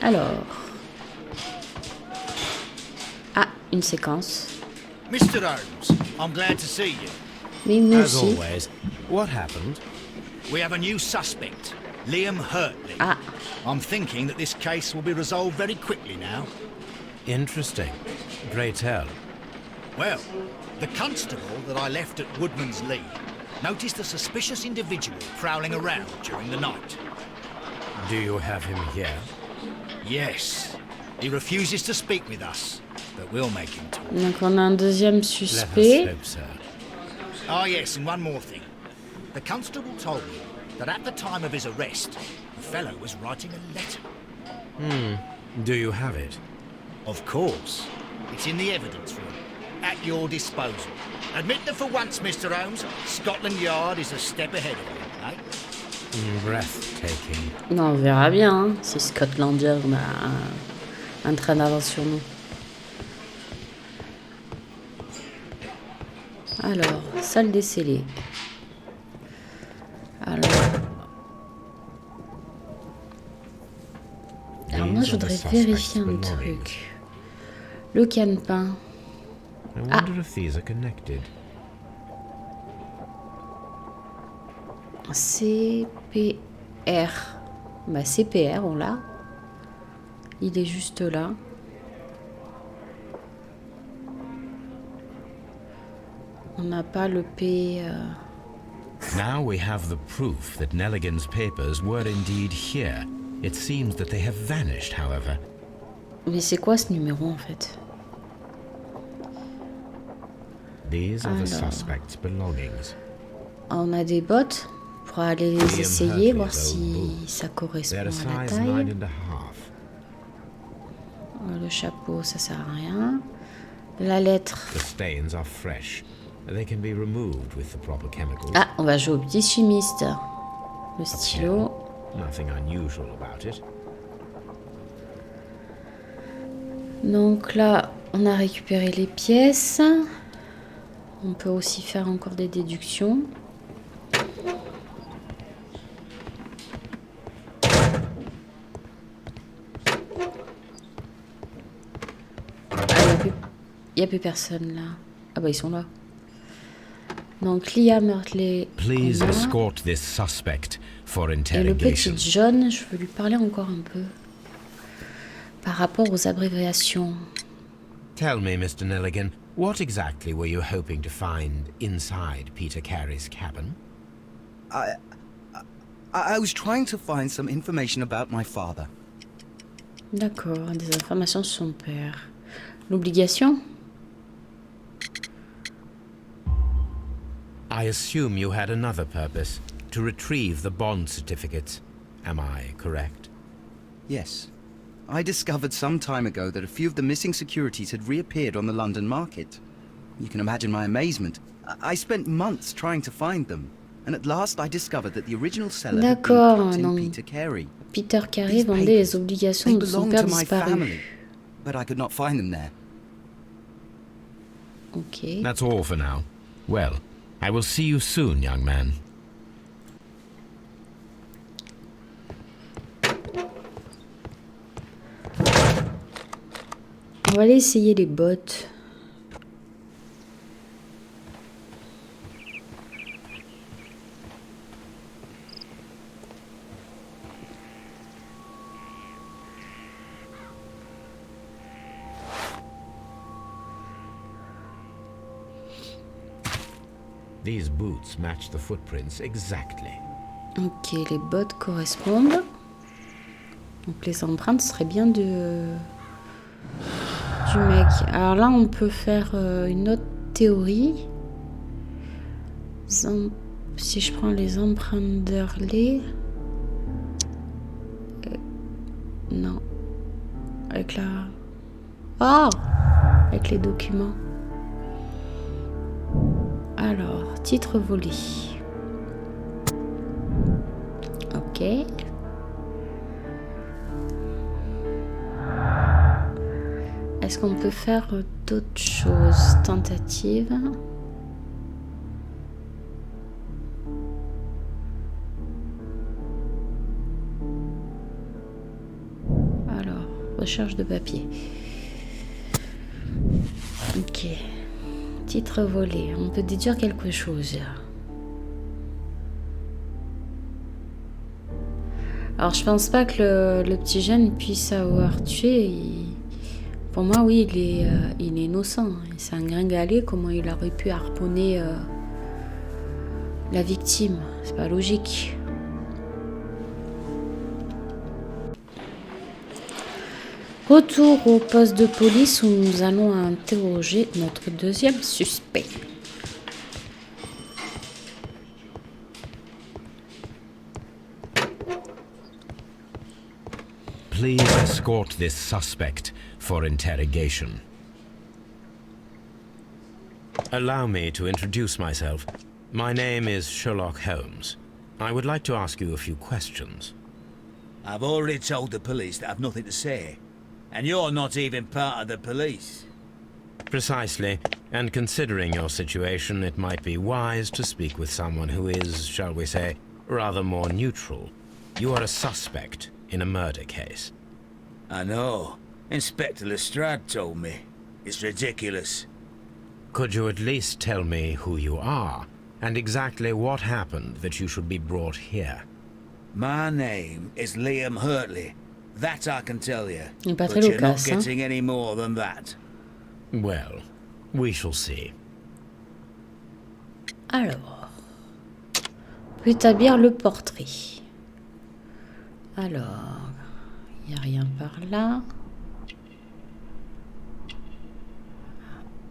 Alors. Ah, une séquence. Mr. Holmes, I'm glad to see you. Mais nous As aussi. always, what happened? We have a new suspect, Liam Hurtley. Ah, I'm thinking that this case will be resolved very quickly now. Interesting. Pray tell. Well, the constable that I left at Woodman's Lee noticed a suspicious individual prowling around during the night. Do you have him here? Yes, he refuses to speak with us, but we'll make him talk. donc on a un deuxième Let us suspect. hope so. Ah yes, and one more thing. The constable told me that at the time of his arrest, the fellow was writing a letter. Do you have it? Of course. It's in the evidence room, at your disposal. Admit that for once, Mr. Holmes, Scotland Yard is a step ahead of you, eh? Breathtaking. Non, on verra bien hein, si Scotland Yard a un train d'avance sur nous. Alors, salle des scellés. Alors moi, je These are the voudrais suspects' vérifier un belongings. truc. Le calepin. I wonder if these are connected. CPR. Bah CPR, on l'a. Il est juste là. On n'a pas le P... Now we have the proof that Nelligan's papers were indeed here. It seems that they have vanished, however. Mais c'est quoi ce numéro en fait? These are the Alors. suspects' belongings. On a des bottes pour aller les Liam essayer, Hurtley's voir old si boots. ça correspond They're a à la size taille. 9.5. Le chapeau, ça sert à rien. La lettre. The stains are fresh. They can be removed with the proper chemicals. Ah, on va jouer au petit chimiste. Le stylo. Nothing unusual about it. Donc là, on a récupéré les pièces. On peut aussi faire encore des déductions. Ah, il n'y a plus personne là. Ah bah ils sont là. Donc Lia Murtley. Please escort this suspect for Et le interrogation. petit John, je veux lui parler encore un peu. Par rapport aux abréviations. Tell me, Mr. Nelligan, what exactly were you hoping to find inside Peter Carey's cabin? I was trying to find some information about my father. D'accord, des informations sur son père. L'obligation? I assume you had another purpose, to retrieve the bond certificates. Am I correct? Yes. I discovered some time ago that a few of the missing securities had reappeared on the London market. You can imagine my amazement. I spent months trying to find them, and at last I discovered that the original seller had been D'accord, Captain donc Peter Carey. Peter Carey These vendait papers, les obligations they de son belonged père to my disparu. family, but I could not find them there. Ok. That's all for now. Well, I will see you soon, young man. On va aller essayer les bottes. These boots match the footprints exactly. Ok, les bottes correspondent. Donc les empreintes seraient bien du mec. Alors là, on peut faire une autre théorie. Si je prends les empreintes d'Hurley... non. Avec la... Oh! Avec les documents. Alors, titre volé. Ok. Est-ce qu'on peut faire d'autres choses? Tentative. Alors, recherche de papier. Ok. Titre volé. On peut déduire quelque chose. Alors, je pense pas que le petit jeune puisse avoir tué. Pour moi, oui, il est innocent. C'est un gringalet. Comment il aurait pu harponner la victime? C'est pas logique. Retour au poste de police où nous allons interroger notre deuxième suspect. Please escort this suspect for interrogation. Allow me to introduce myself. My name is Sherlock Holmes. I would like to ask you a few questions. I've already told the police that I've nothing to say. And you're not even part of the police. Precisely, and considering your situation, it might be wise to speak with someone who is, shall we say, rather more neutral. You are a suspect in a murder case. I know. Inspector Lestrade told me. It's ridiculous. Could you at least tell me who you are, and exactly what happened that you should be brought here? My name is Liam Hurtley. That I can tell you. Pas But très you're not loquace, hein? getting any more than that. Well, we shall see. Alors, on peut établir le portrait. Alors, il n'y a rien par là.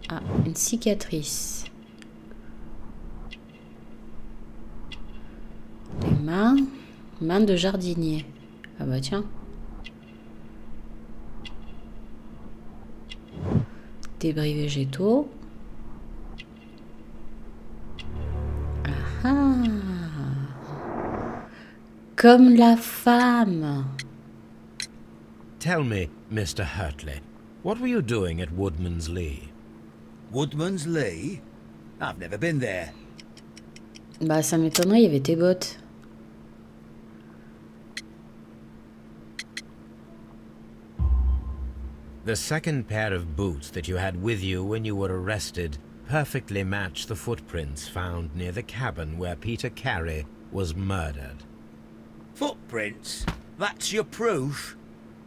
Ah, une cicatrice. Les mains de jardinier. Ah bah tiens. Débris végétaux. Ah ah. Comme la femme. Tell me, Mr. Hurtley, what were you doing at Woodman's Lee? Woodman's Lee? I've never been there. Bah ça m'étonnerait, il y avait tes bottes. The second pair of boots that you had with you when you were arrested perfectly match the footprints found near the cabin where Peter Carey was murdered. Footprints? That's your proof?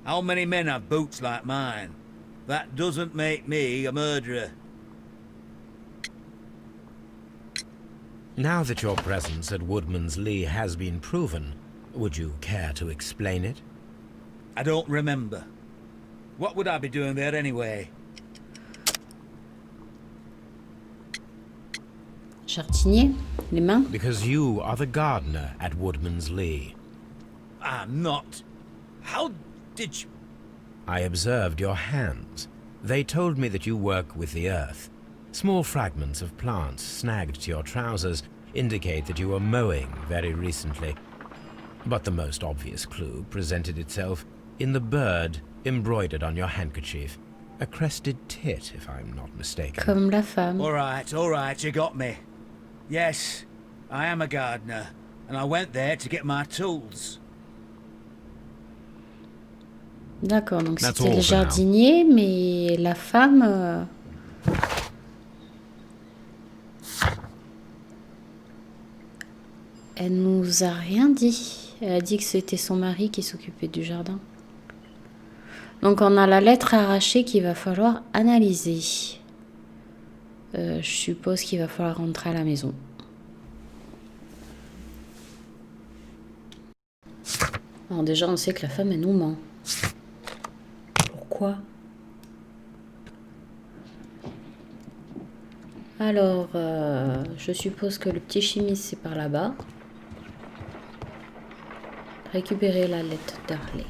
How many men have boots like mine? That doesn't make me a murderer. Now that your presence at Woodman's Lee has been proven, would you care to explain it? I don't remember. What would I be doing there anyway? Jardinier, les mains. Because you are the gardener at Woodman's Lee. I'm not. How did you... I observed your hands. They told me that you work with the earth. Small fragments of plants snagged to your trousers indicate that you were mowing very recently. But the most obvious clue presented itself in the bird embroidered on your handkerchief. A crested tit, if I'm not mistaken. Comme la femme. All right, you got me. Yes, I am a gardener, and I went there to get my tools. D'accord, donc That's c'était all le for now. jardinier, mais la femme... Elle nous a rien dit. Elle a dit que c'était son mari qui s'occupait du jardin. Donc on a la lettre arrachée qu'il va falloir analyser. Je suppose qu'il va falloir rentrer à la maison. Alors déjà on sait que la femme elle nous ment. Pourquoi? Alors je suppose que le petit chimiste c'est par là-bas. Récupérer la lettre d'Harley.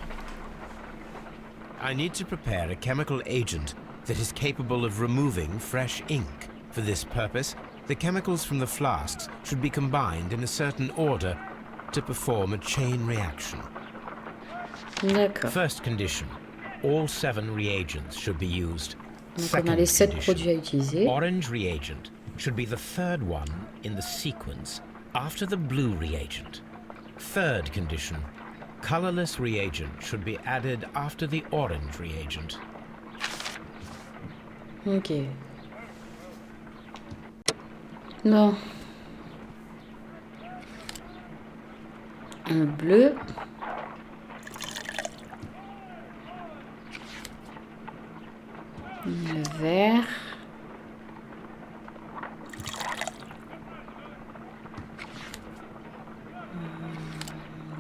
I need to prepare a chemical agent that is capable of removing fresh ink. For this purpose, the chemicals from the flasks should be combined in a certain order to perform a chain reaction. D'accord. First condition, all 7 reagents should be used. Donc on a les 7 condition, produits à utiliser. orange reagent should be the 3rd one in the sequence after the blue reagent. Third condition, colorless reagent should be added after the orange reagent. Ok. Bon. Un bleu. Le vert.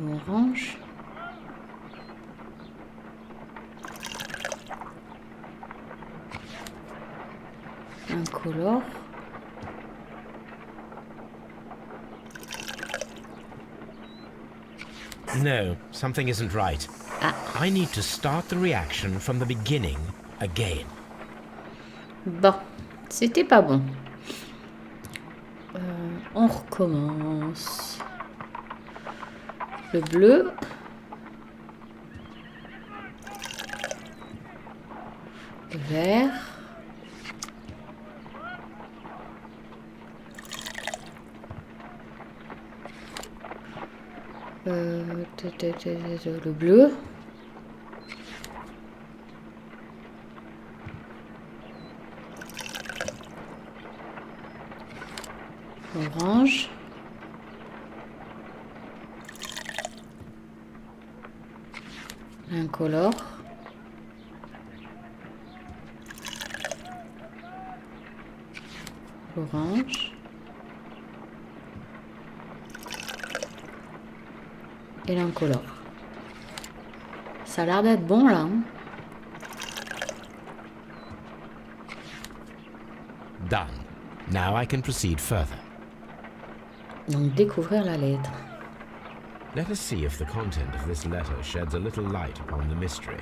L'orange. Incolore. No, something isn't right. Ah. I need to start the reaction from the beginning again. Bon, c'était pas bon. On recommence. Le bleu. Le vert. Le bleu. Orange. Incolore. Orange. Et l'incolore. Ça a l'air d'être bon là. Hein. Done. Now I can proceed further. Donc découvrir la lettre. Let us see if the content of this letter sheds a little light upon the mystery.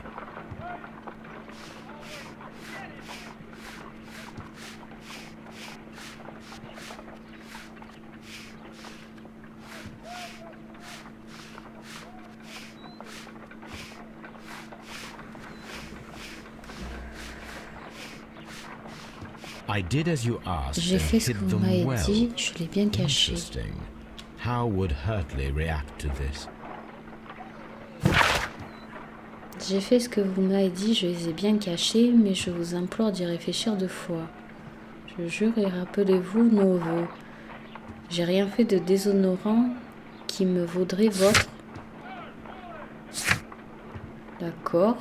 I did as you asked. J'ai fait ce que hid vous them m'avez well. dit, je l'ai bien caché. Interesting. How would Hurtley react to this? J'ai fait ce que vous m'avez dit, je les ai bien cachés, mais je vous implore d'y réfléchir 2 fois. Je Je jure et rappelez-vous nos vœux. J'ai rien fait de déshonorant qui me vaudrait votre... D'accord.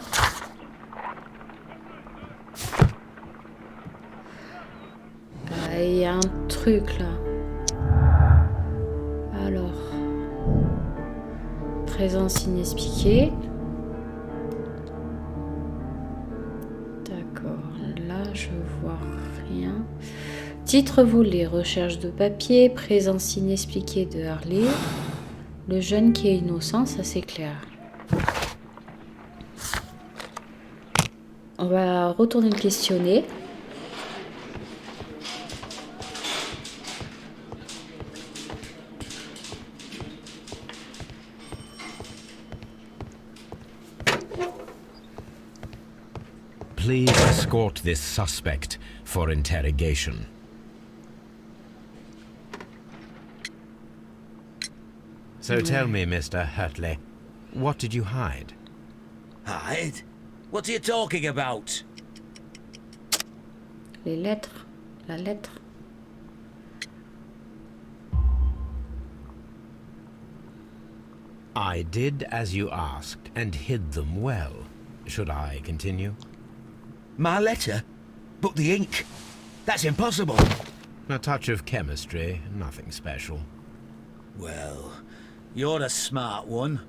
Il y a un truc là. Alors. Présence inexpliquée. D'accord. Là, je vois rien. Titre volé. Recherche de papier. Présence inexpliquée de Harley. Le jeune qui est innocent, ça c'est clair. On va retourner le questionner. Please escort this suspect for interrogation. So tell me, Mr. Hurtley, what did you hide? Hide? What are you talking about? Les lettres. La lettre. I did as you asked and hid them well. Should I continue? My letter? But the ink? That's impossible. A touch of chemistry, nothing special. Well, you're a smart one.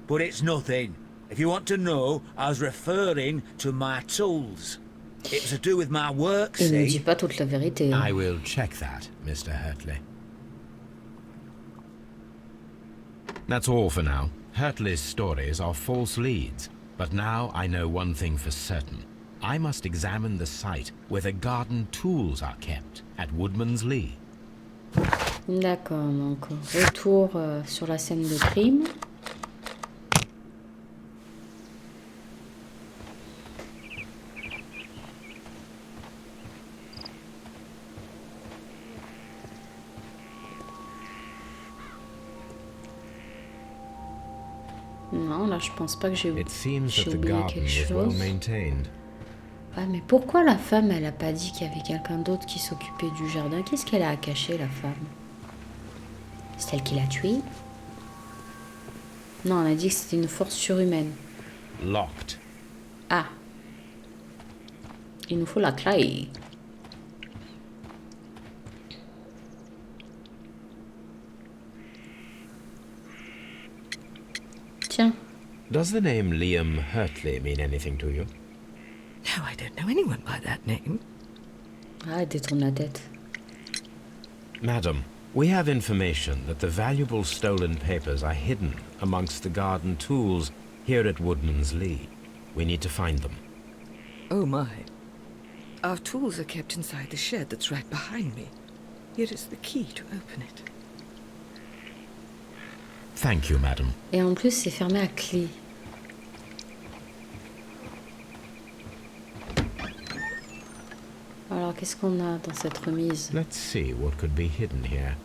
But it's nothing. If you want to know, I was referring to my tools. It was to do with my work, Il ne see? dit pas toute la vérité. Hein. I will check that, Mr. Hurtley. That's all for now. Hurtley's stories are false leads. But now I know one thing for certain. I must examine the site where the garden tools are kept, at Woodman's Lee. D'accord, donc retour sur la scène de crime. Non, là je pense pas que j'ai It seems that the oublié garden quelque is well chose. maintained. Ah, mais pourquoi la femme, elle a pas dit qu'il y avait quelqu'un d'autre qui s'occupait du jardin? Qu'est-ce qu'elle a à cacher, la femme? C'est elle qui l'a tuée? Non, elle a dit que c'était une force surhumaine. Locked. Ah. Il nous faut la clé. Tiens. Does the name Liam Hurtley mean anything to you? No, I don't know anyone by that name. Ah, elle détourne la tête. Madam, we have information that the valuable stolen papers are hidden amongst the garden tools here at Woodman's Lee. We need to find them. Oh my. Our tools are kept inside the shed that's right behind me. Here is the key to open it. Thank you, madam. Et en plus, c'est fermé à clé. Alors, qu'est-ce qu'on a dans cette remise? Let's see what could be hidden here.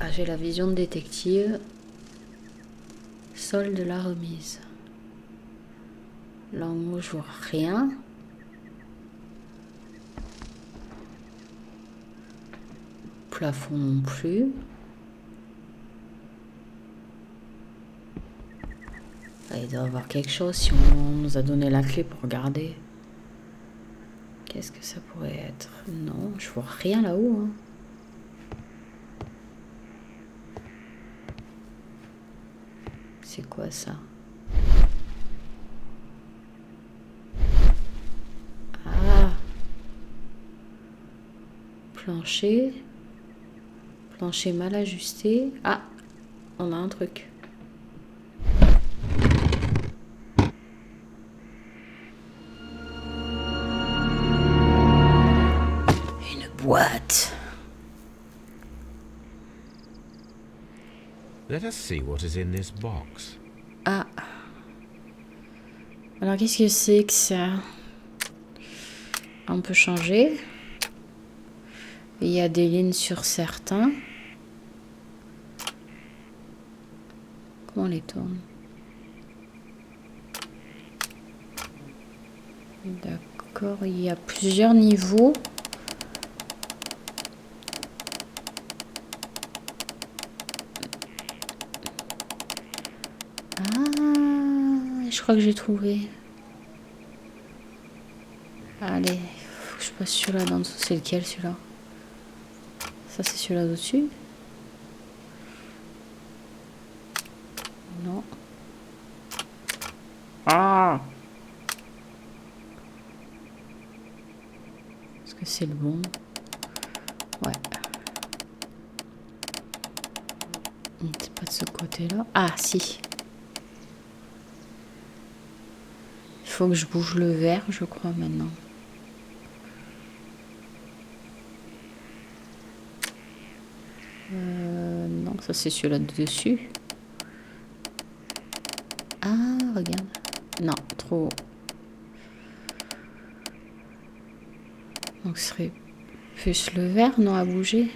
Ah, j'ai la vision de détective. Solde de la remise. Là, en haut, je vois rien. Plafond non plus. Ah, il doit y avoir quelque chose si on nous a donné la clé pour regarder. Qu'est-ce que ça pourrait être? Non, je vois rien là-haut. Hein. C'est quoi ça? Ah! Plancher. Plancher mal ajusté. Ah! On a un truc. Une boîte. Let us see what is in this box. Ah. Alors, qu'est-ce que c'est que ça? On peut changer. Il y a des lignes sur certains. Comment on les tourne? D'accord. D'accord, il y a plusieurs niveaux. Ah, je crois que j'ai trouvé. Allez, faut que je passe celui-là dans dessous. C'est lequel celui-là? Ça c'est celui-là au-dessus. Non. Ah! Est-ce que c'est le bon? Ouais. C'est pas de ce côté-là. Ah, si. Il faut que je bouge le vert, je crois, maintenant. Non, ça c'est celui-là de dessus. Ah, regarde. Non, trop haut. Donc ce serait plus le vert, non, à bouger.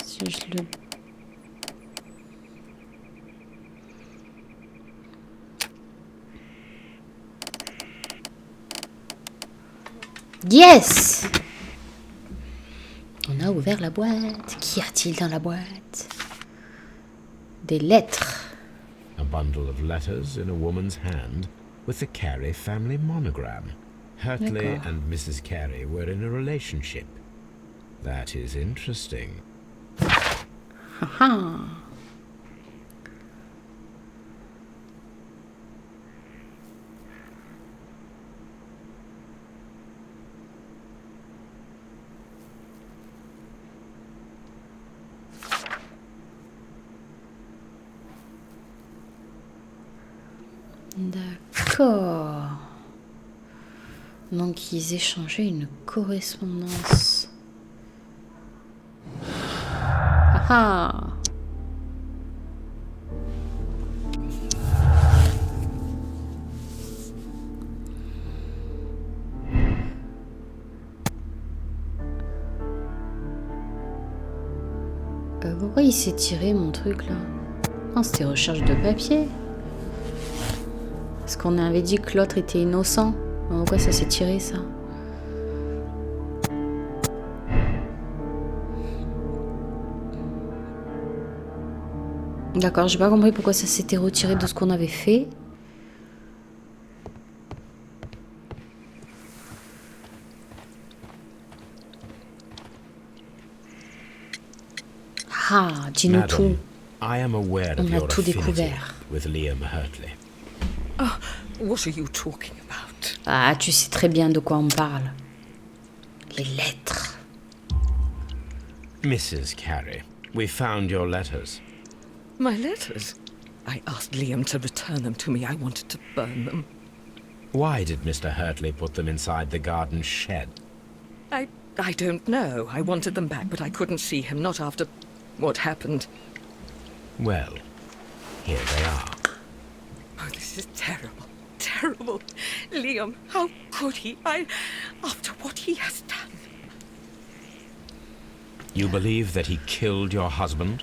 Si je le... Yes! On a ouvert la boîte. Qu'y a-t-il dans la boîte? Des lettres. A bundle of letters in a woman's hand with the Carey family monogram. Hurtley and Mrs. Carey were in a relationship. That is interesting. Haha. D'accord. Donc ils échangeaient une correspondance. Ah ah. Pourquoi il s'est tiré mon truc là? Non, c'était recherche de papier. Parce qu'on avait dit que l'autre était innocent. Pourquoi ça s'est tiré ça? D'accord, j'ai pas compris pourquoi ça s'était retiré de ce qu'on avait fait. Ah, dis-nous tout. I am aware of On a your tout affinity découvert. with Liam Hurtley. Oh, what are you talking about? Ah, tu sais très bien de quoi on parle. Les lettres. Mrs. Carey, we found your letters. My letters? I asked Liam to return them to me. I wanted to burn them. Why did Mr. Hurtley put them inside the garden shed? I don't know. I wanted them back, but I couldn't see him, not after what happened. Well, here they are. Oh, this is terrible. Terrible. Liam, how could he? After what he has done. You believe that he killed your husband?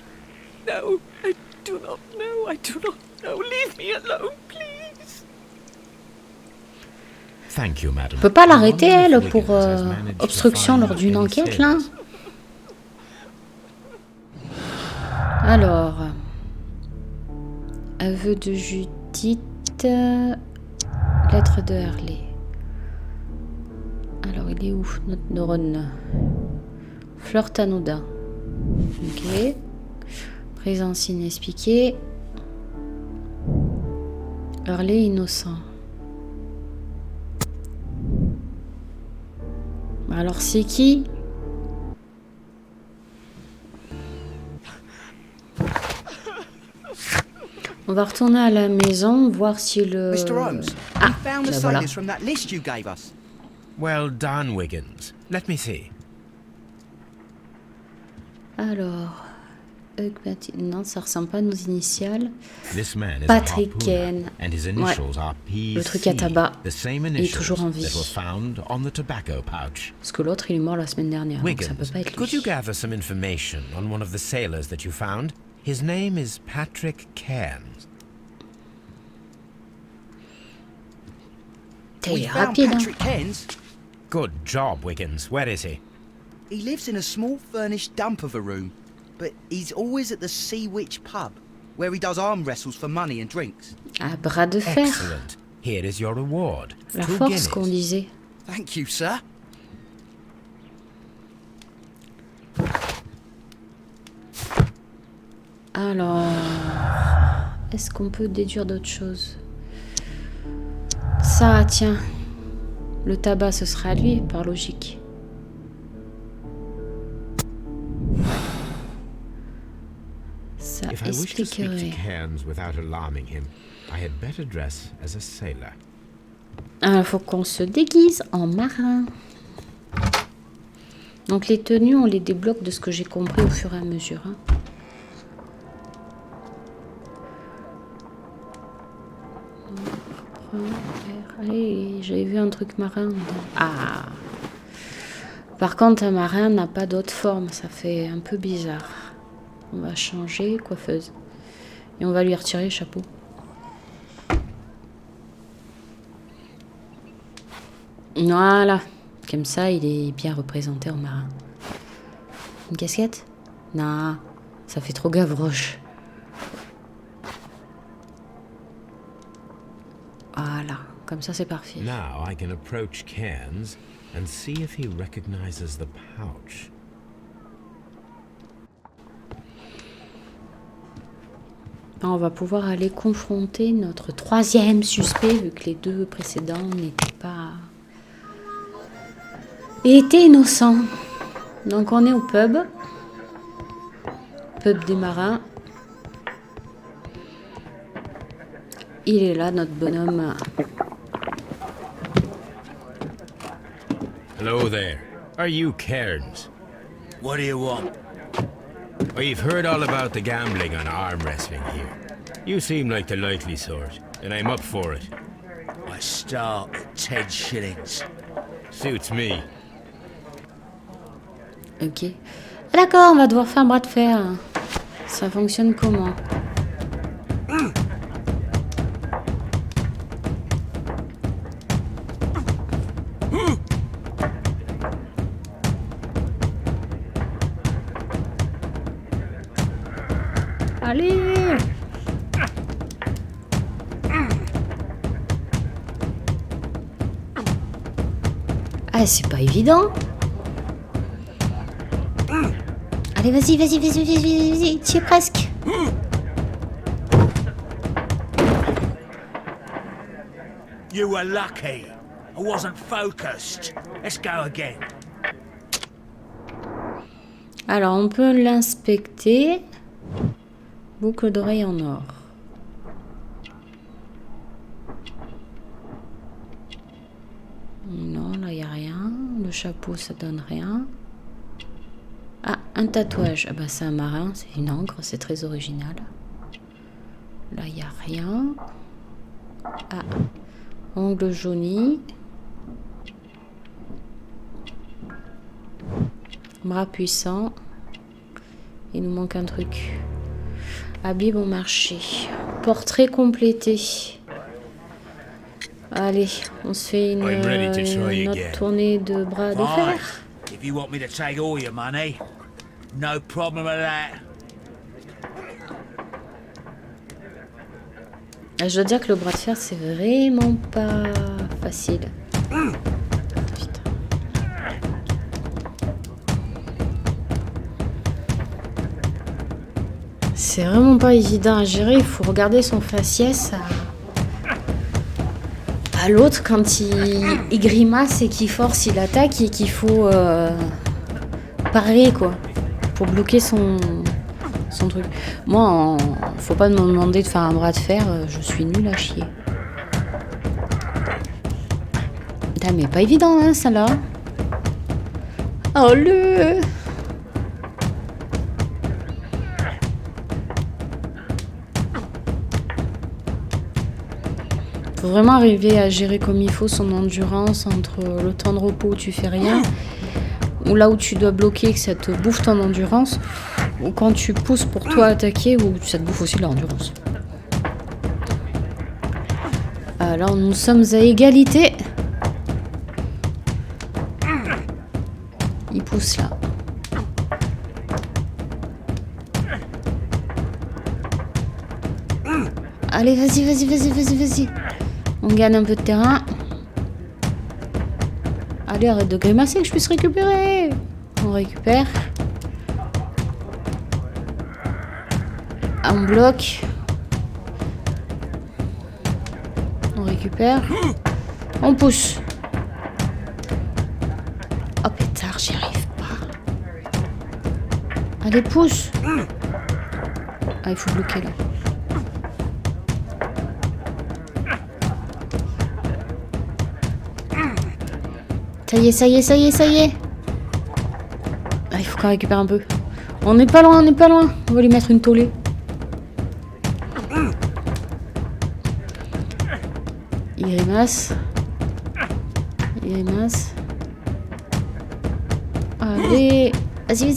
No, I do not know. I do not know. Leave me alone, please. Thank you, madam. On peut pas l'arrêter, elle, pour obstruction lors d'une enquête, là? Alors... Aveu de Judith... Lettre de Hurley. Alors, il est où, notre neurone? Flirt anodin. Ok. Présence inexpliquée. Hurley innocent. Alors, c'est qui? On va retourner à la maison, voir si le... Mr. Holmes, Ah, we found the ben voilà. sailors from that list you gave us. Well done, Wiggins. Let me see. Alors... Non, ça ressemble pas à nos initiales. This man is Patrick a harpooner, Ken. and his Ouais. initials are PC, Le truc à tabac. the same Il est toujours en initials that were vie. found on the tobacco pouch. Parce que l'autre, il est mort la semaine dernière, donc ça peut Wiggins, pas être could you lui. gather some information on one of the sailors that you found? His name is Patrick Cairns. T'es We found rapide, hein. Patrick Cairns. Good job, Wiggins. Where is he? He lives in a small furnished dump of a room, but he's always at the Sea Witch pub, where he does arm wrestles for money and drinks. Ah, bras de fer. Excellent. Here is your reward. La 2 force guineas. qu'on disait. Thank you, sir. Alors, est-ce qu'on peut déduire d'autres choses? Ça, tiens. Le tabac, ce sera à lui, par logique. Ça If I wish to speak to expliquerait. Cairns without alarming him, I had better dress as a sailor. Il faut qu'on se déguise en marin. Donc les tenues, on les débloque de ce que j'ai compris au fur et à mesure. Hein. Allez, j'avais vu un truc marin. Ah. Par contre, un marin n'a pas d'autre forme. Ça fait un peu bizarre. On va changer coiffeuse. Et on va lui retirer le chapeau. Voilà. Comme ça, il est bien représenté en marin. Une casquette? Non, ça fait trop Gavroche. Voilà, comme ça c'est parfait. Now I can approach Cairns and see if he recognizes the pouch. On va pouvoir aller confronter notre troisième suspect, vu que les deux précédents n'étaient pas... étaient innocents. Donc on est au pub. Pub des marins. Il est là, notre bonhomme. Hello there. Are you Cairns? What do you want? We've heard all about the gambling and arm wrestling here. You seem like the likely sort, and I'm up for it. I start at 10 shillings. Suits me. Ok. D'accord, on va devoir faire un bras de fer. Ça fonctionne comment? Allez! Ah, c'est pas évident. Allez, vas-y, vas-y, vas-y, vas-y, vas-y, t'y es presque. You were lucky. I wasn't focused. Let's go again. Alors, on peut l'inspecter. Boucle d'oreille en or. Non, là, il n'y a rien. Le chapeau, ça donne rien. Ah, un tatouage. Ah bah, c'est un marin, c'est une encre, c'est très original. Là, il n'y a rien. Ah, ongle jauni. Bras puissant. Il nous manque un truc. Habits bon marché. Portrait complété. Allez, on se fait une autre tournée de bras de fer. If you want me to take all your money, no problem with that. Je dois dire que le bras de fer, c'est vraiment pas facile. Putain. C'est vraiment pas évident à gérer. Il faut regarder son faciès à l'autre quand il grimace et qu'il force, il attaque et qu'il faut parer quoi pour bloquer son truc. Moi, faut pas me demander de faire un bras de fer, je suis nulle à chier. Putain, mais pas évident hein ça-là. Oh le. Faut vraiment arriver à gérer comme il faut son endurance entre le temps de repos où tu fais rien, ou là où tu dois bloquer que ça te bouffe ton endurance, ou quand tu pousses pour toi attaquer où ça te bouffe aussi de l'endurance. Alors nous sommes à égalité. Il pousse là. Allez, vas-y. On gagne un peu de terrain. Allez, arrête de grimacer que je puisse récupérer. On récupère. On bloque. On récupère. On pousse. Oh pétard, j'y arrive pas. Allez, pousse. Ah, il faut bloquer là. Ça y est. Ah, il faut qu'on récupère un peu. On n'est pas loin. On va lui mettre une tollée. Il grimace. Allez. Vas-y.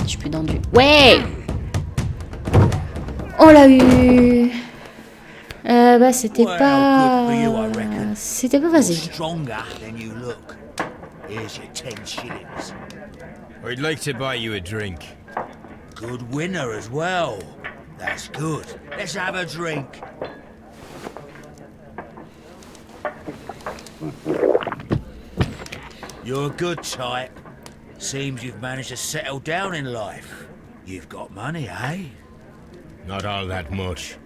Je suis plus dans du... Ouais. On l'a eu. Bah c'était pas facile. Stronger than you look. Here's your 10 shillings. I'd like to buy you a drink. Good winner as well. That's good. Let's have a drink. You're a good type. Seems you've managed to settle down in life. You've got money, eh? Not all that much.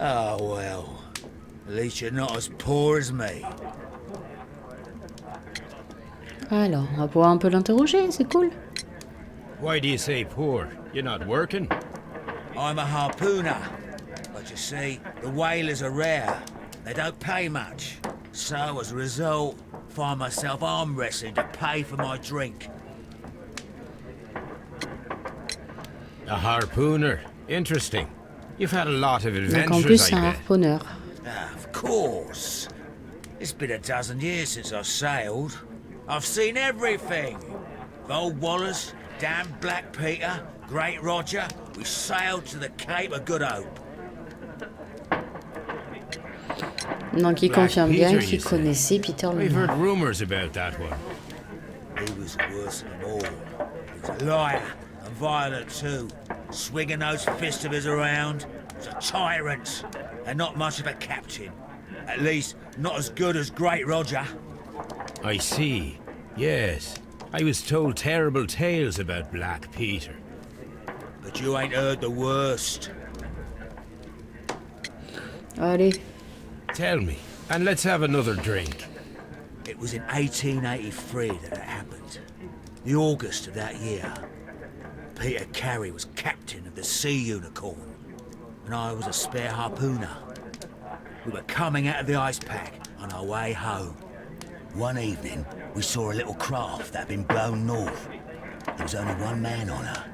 Oh, well. At least you're not as poor as me. Alors, on va pouvoir un peu l'interroger, c'est cool. Why do you say poor? You're not working? I'm a harpooner. But you see, the whalers are rare. They don't pay much. So, as a result, find myself arm wrestling to pay for my drink. A harpooner. Interesting. You've had a lot of Donc en plus, adventures, c'est I un bet. harponneur. Of course. It's been a dozen years since I've sailed. I've seen everything. Old Wallace, damned Black Peter, Great Roger. We sailed to the Cape of Good Hope. Donc il Black confirme bien Peter, qu'il you say? connaissait Peter le I've Noir. heard rumors about that one. He was the worst of them all. He was a liar and violent too. Swinging those fists of his around. He was a tyrant and not much of a captain. At least, not as good as Great Roger. I see. Yes. I was told terrible tales about Black Peter. But you ain't heard the worst. Allez. Tell me, and let's have another drink. It was in 1883 that it happened. The August of that year. Peter Carey was captain of the Sea Unicorn, and I was a spare harpooner. We were coming out of the ice pack on our way home. One evening, we saw a little craft that had been blown north. There was only one man on her,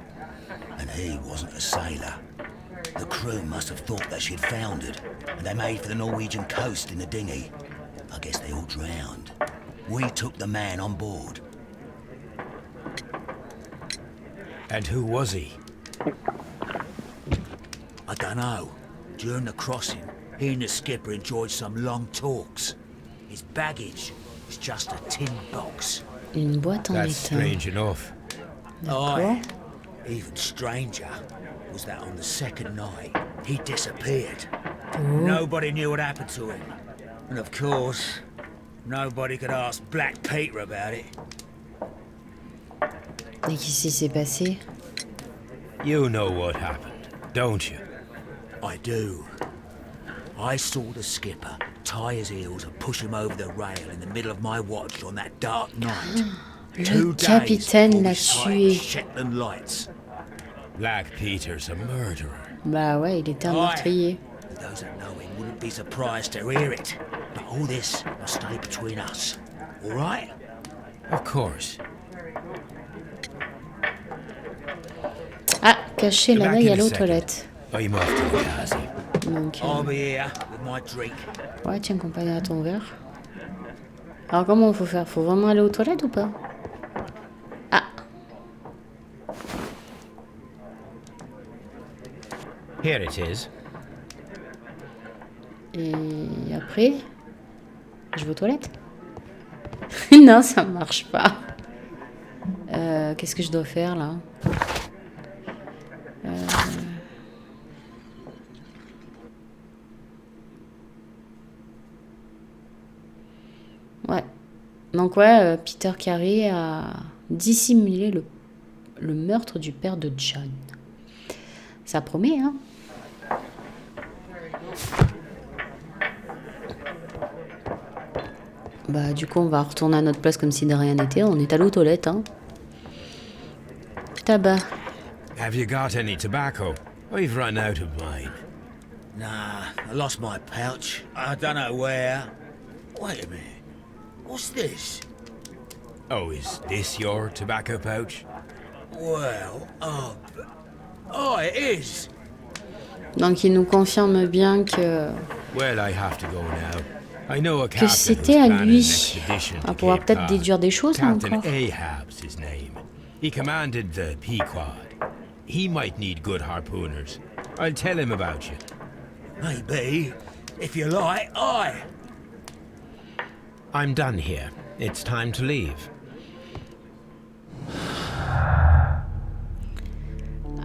and he wasn't a sailor. The crew must have thought that she'd foundered, and they made for the Norwegian coast in the dinghy. I guess they all drowned. We took the man on board. And who was he? I don't know. During the crossing, he and the skipper enjoyed some long talks. His baggage was just a tin box. Une boîte en That's étain. strange enough. D'accord. Even stranger was that on the second night, he disappeared. Oh. Nobody knew what happened to him. And of course, nobody could ask Black Peter about it. Et qu'est-ce qui s'est passé? You know what happened, don't you? I do. I saw the skipper tie his heels and push him over the rail in the middle of my watch on that dark night. Le capitaine l'a tué. Shetland lights. Black Peter's a murderer. Bah ouais, il était un meurtrier. Those that know him wouldn't be surprised to hear it. But all this must stay between us. All right? Of course. Ah, caché Be la back veille in à a l'eau second. toilette. I'm off to the castle. Donc, I'll be here with my drink. ouais, tiens, compagnie à ton verre. Alors, comment faut faire? Faut vraiment aller aux toilettes ou pas? Ah, Here it is. et après, je vais aux toilettes? Non, ça marche pas. Qu'est-ce que je dois faire là? Ouais. Donc ouais, Peter Carey a dissimulé le meurtre du père de John. Ça promet, hein? Bah du coup, on va retourner à notre place comme si de rien n'était. On est allé aux toilettes, hein? Tabac. Have you got any tobacco? I've run out of mine. Nah, I lost my pouch. I don't know where. Wait a minute. What's this? Oh, is this your tobacco pouch? Well, oh, it is. Donc il nous confirme bien que Well, I have to go now. I know a que captain c'était who's à planning lui. an expedition On to pourra Cape peut-être Cod. déduire des choses là Captain encore. Ahab's his name. He commanded the Pequod. He might need good harpooners. I'll tell him about you. Maybe. If you like, aye. I'm done here. It's time to leave.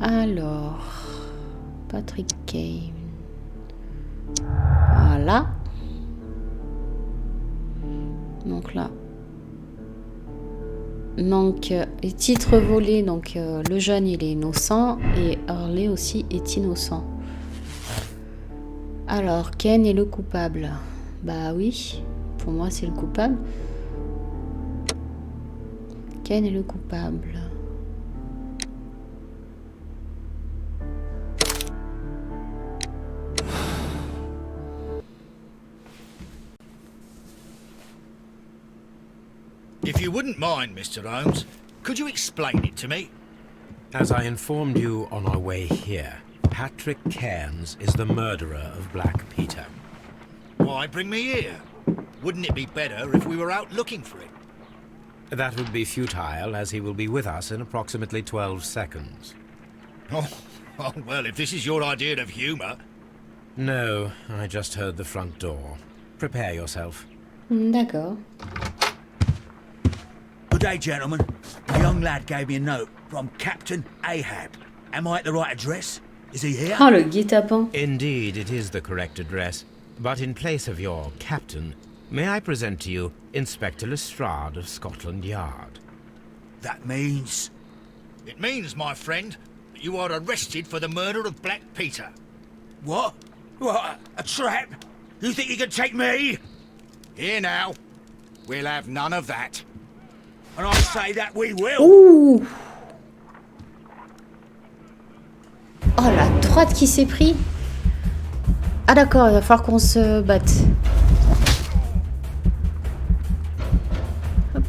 Alors, Patrick Kane. Voilà. Donc là. Donc, les titres volés, donc le jeune il est innocent et Harley aussi est innocent. Alors, Ken est le coupable. Bah oui, pour moi c'est le coupable. Ken est le coupable. If you wouldn't mind, Mr. Holmes, could you explain it to me? As I informed you on our way here, Patrick Cairns is the murderer of Black Peter. Why bring me here? Wouldn't it be better if we were out looking for him? That would be futile, as he will be with us in approximately 12 seconds. Oh, well, if this is your idea of humour... No, I just heard the front door. Prepare yourself. D'accord. Good day, gentlemen. A young lad gave me a note from Captain Ahab. Am I at the right address? Is he here? Oh, le guet-apens. Indeed, it is the correct address. But in place of your captain, may I present to you Inspector Lestrade of Scotland Yard? That means... It means, my friend, that you are arrested for the murder of Black Peter. What? What? A trap? You think you can take me? Here now. We'll have none of that. And I say that we will. Ouh. Oh, la droite qui s'est pris. Ah d'accord, il va falloir qu'on se batte. Hop.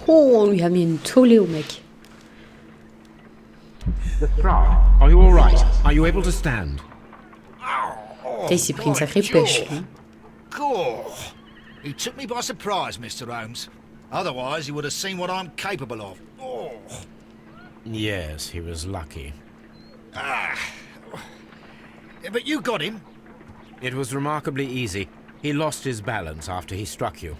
Oh, on lui a mis une tollée au mec. Lestrade, are you all right? Are you able to stand? Il s'est pris une sacrée pêche. Hein. Gore. He took me by surprise, Mr. Holmes. Otherwise, he would have seen what I'm capable of. Oh. Yes, he was lucky. Ah. But you got him. It was remarkably easy. He lost his balance after he struck you.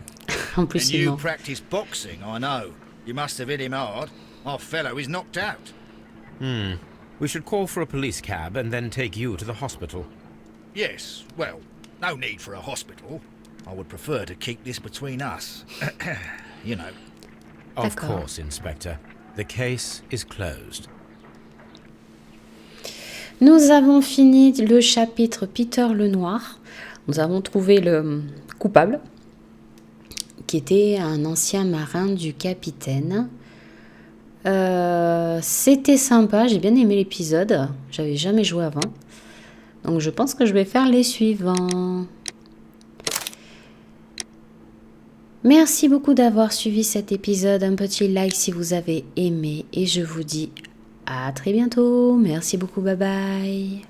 En plus, And il you ment. practice boxing, I know. You must have hit him hard. Our fellow is knocked out. We should call for a police cab and then take you to the hospital. Yes, well, no need for a hospital. I would prefer to keep this between us. You know. Of D'accord. course, Inspector. The case is closed. Nous avons fini le chapitre Peter le Noir. Nous avons trouvé le coupable, qui était un ancien marin du capitaine. C'était sympa, j'ai bien aimé l'épisode. J'avais jamais joué avant. Donc je pense que je vais faire les suivants. Merci beaucoup d'avoir suivi cet épisode. Un petit like si vous avez aimé. Et je vous dis à très bientôt. Merci beaucoup, bye bye.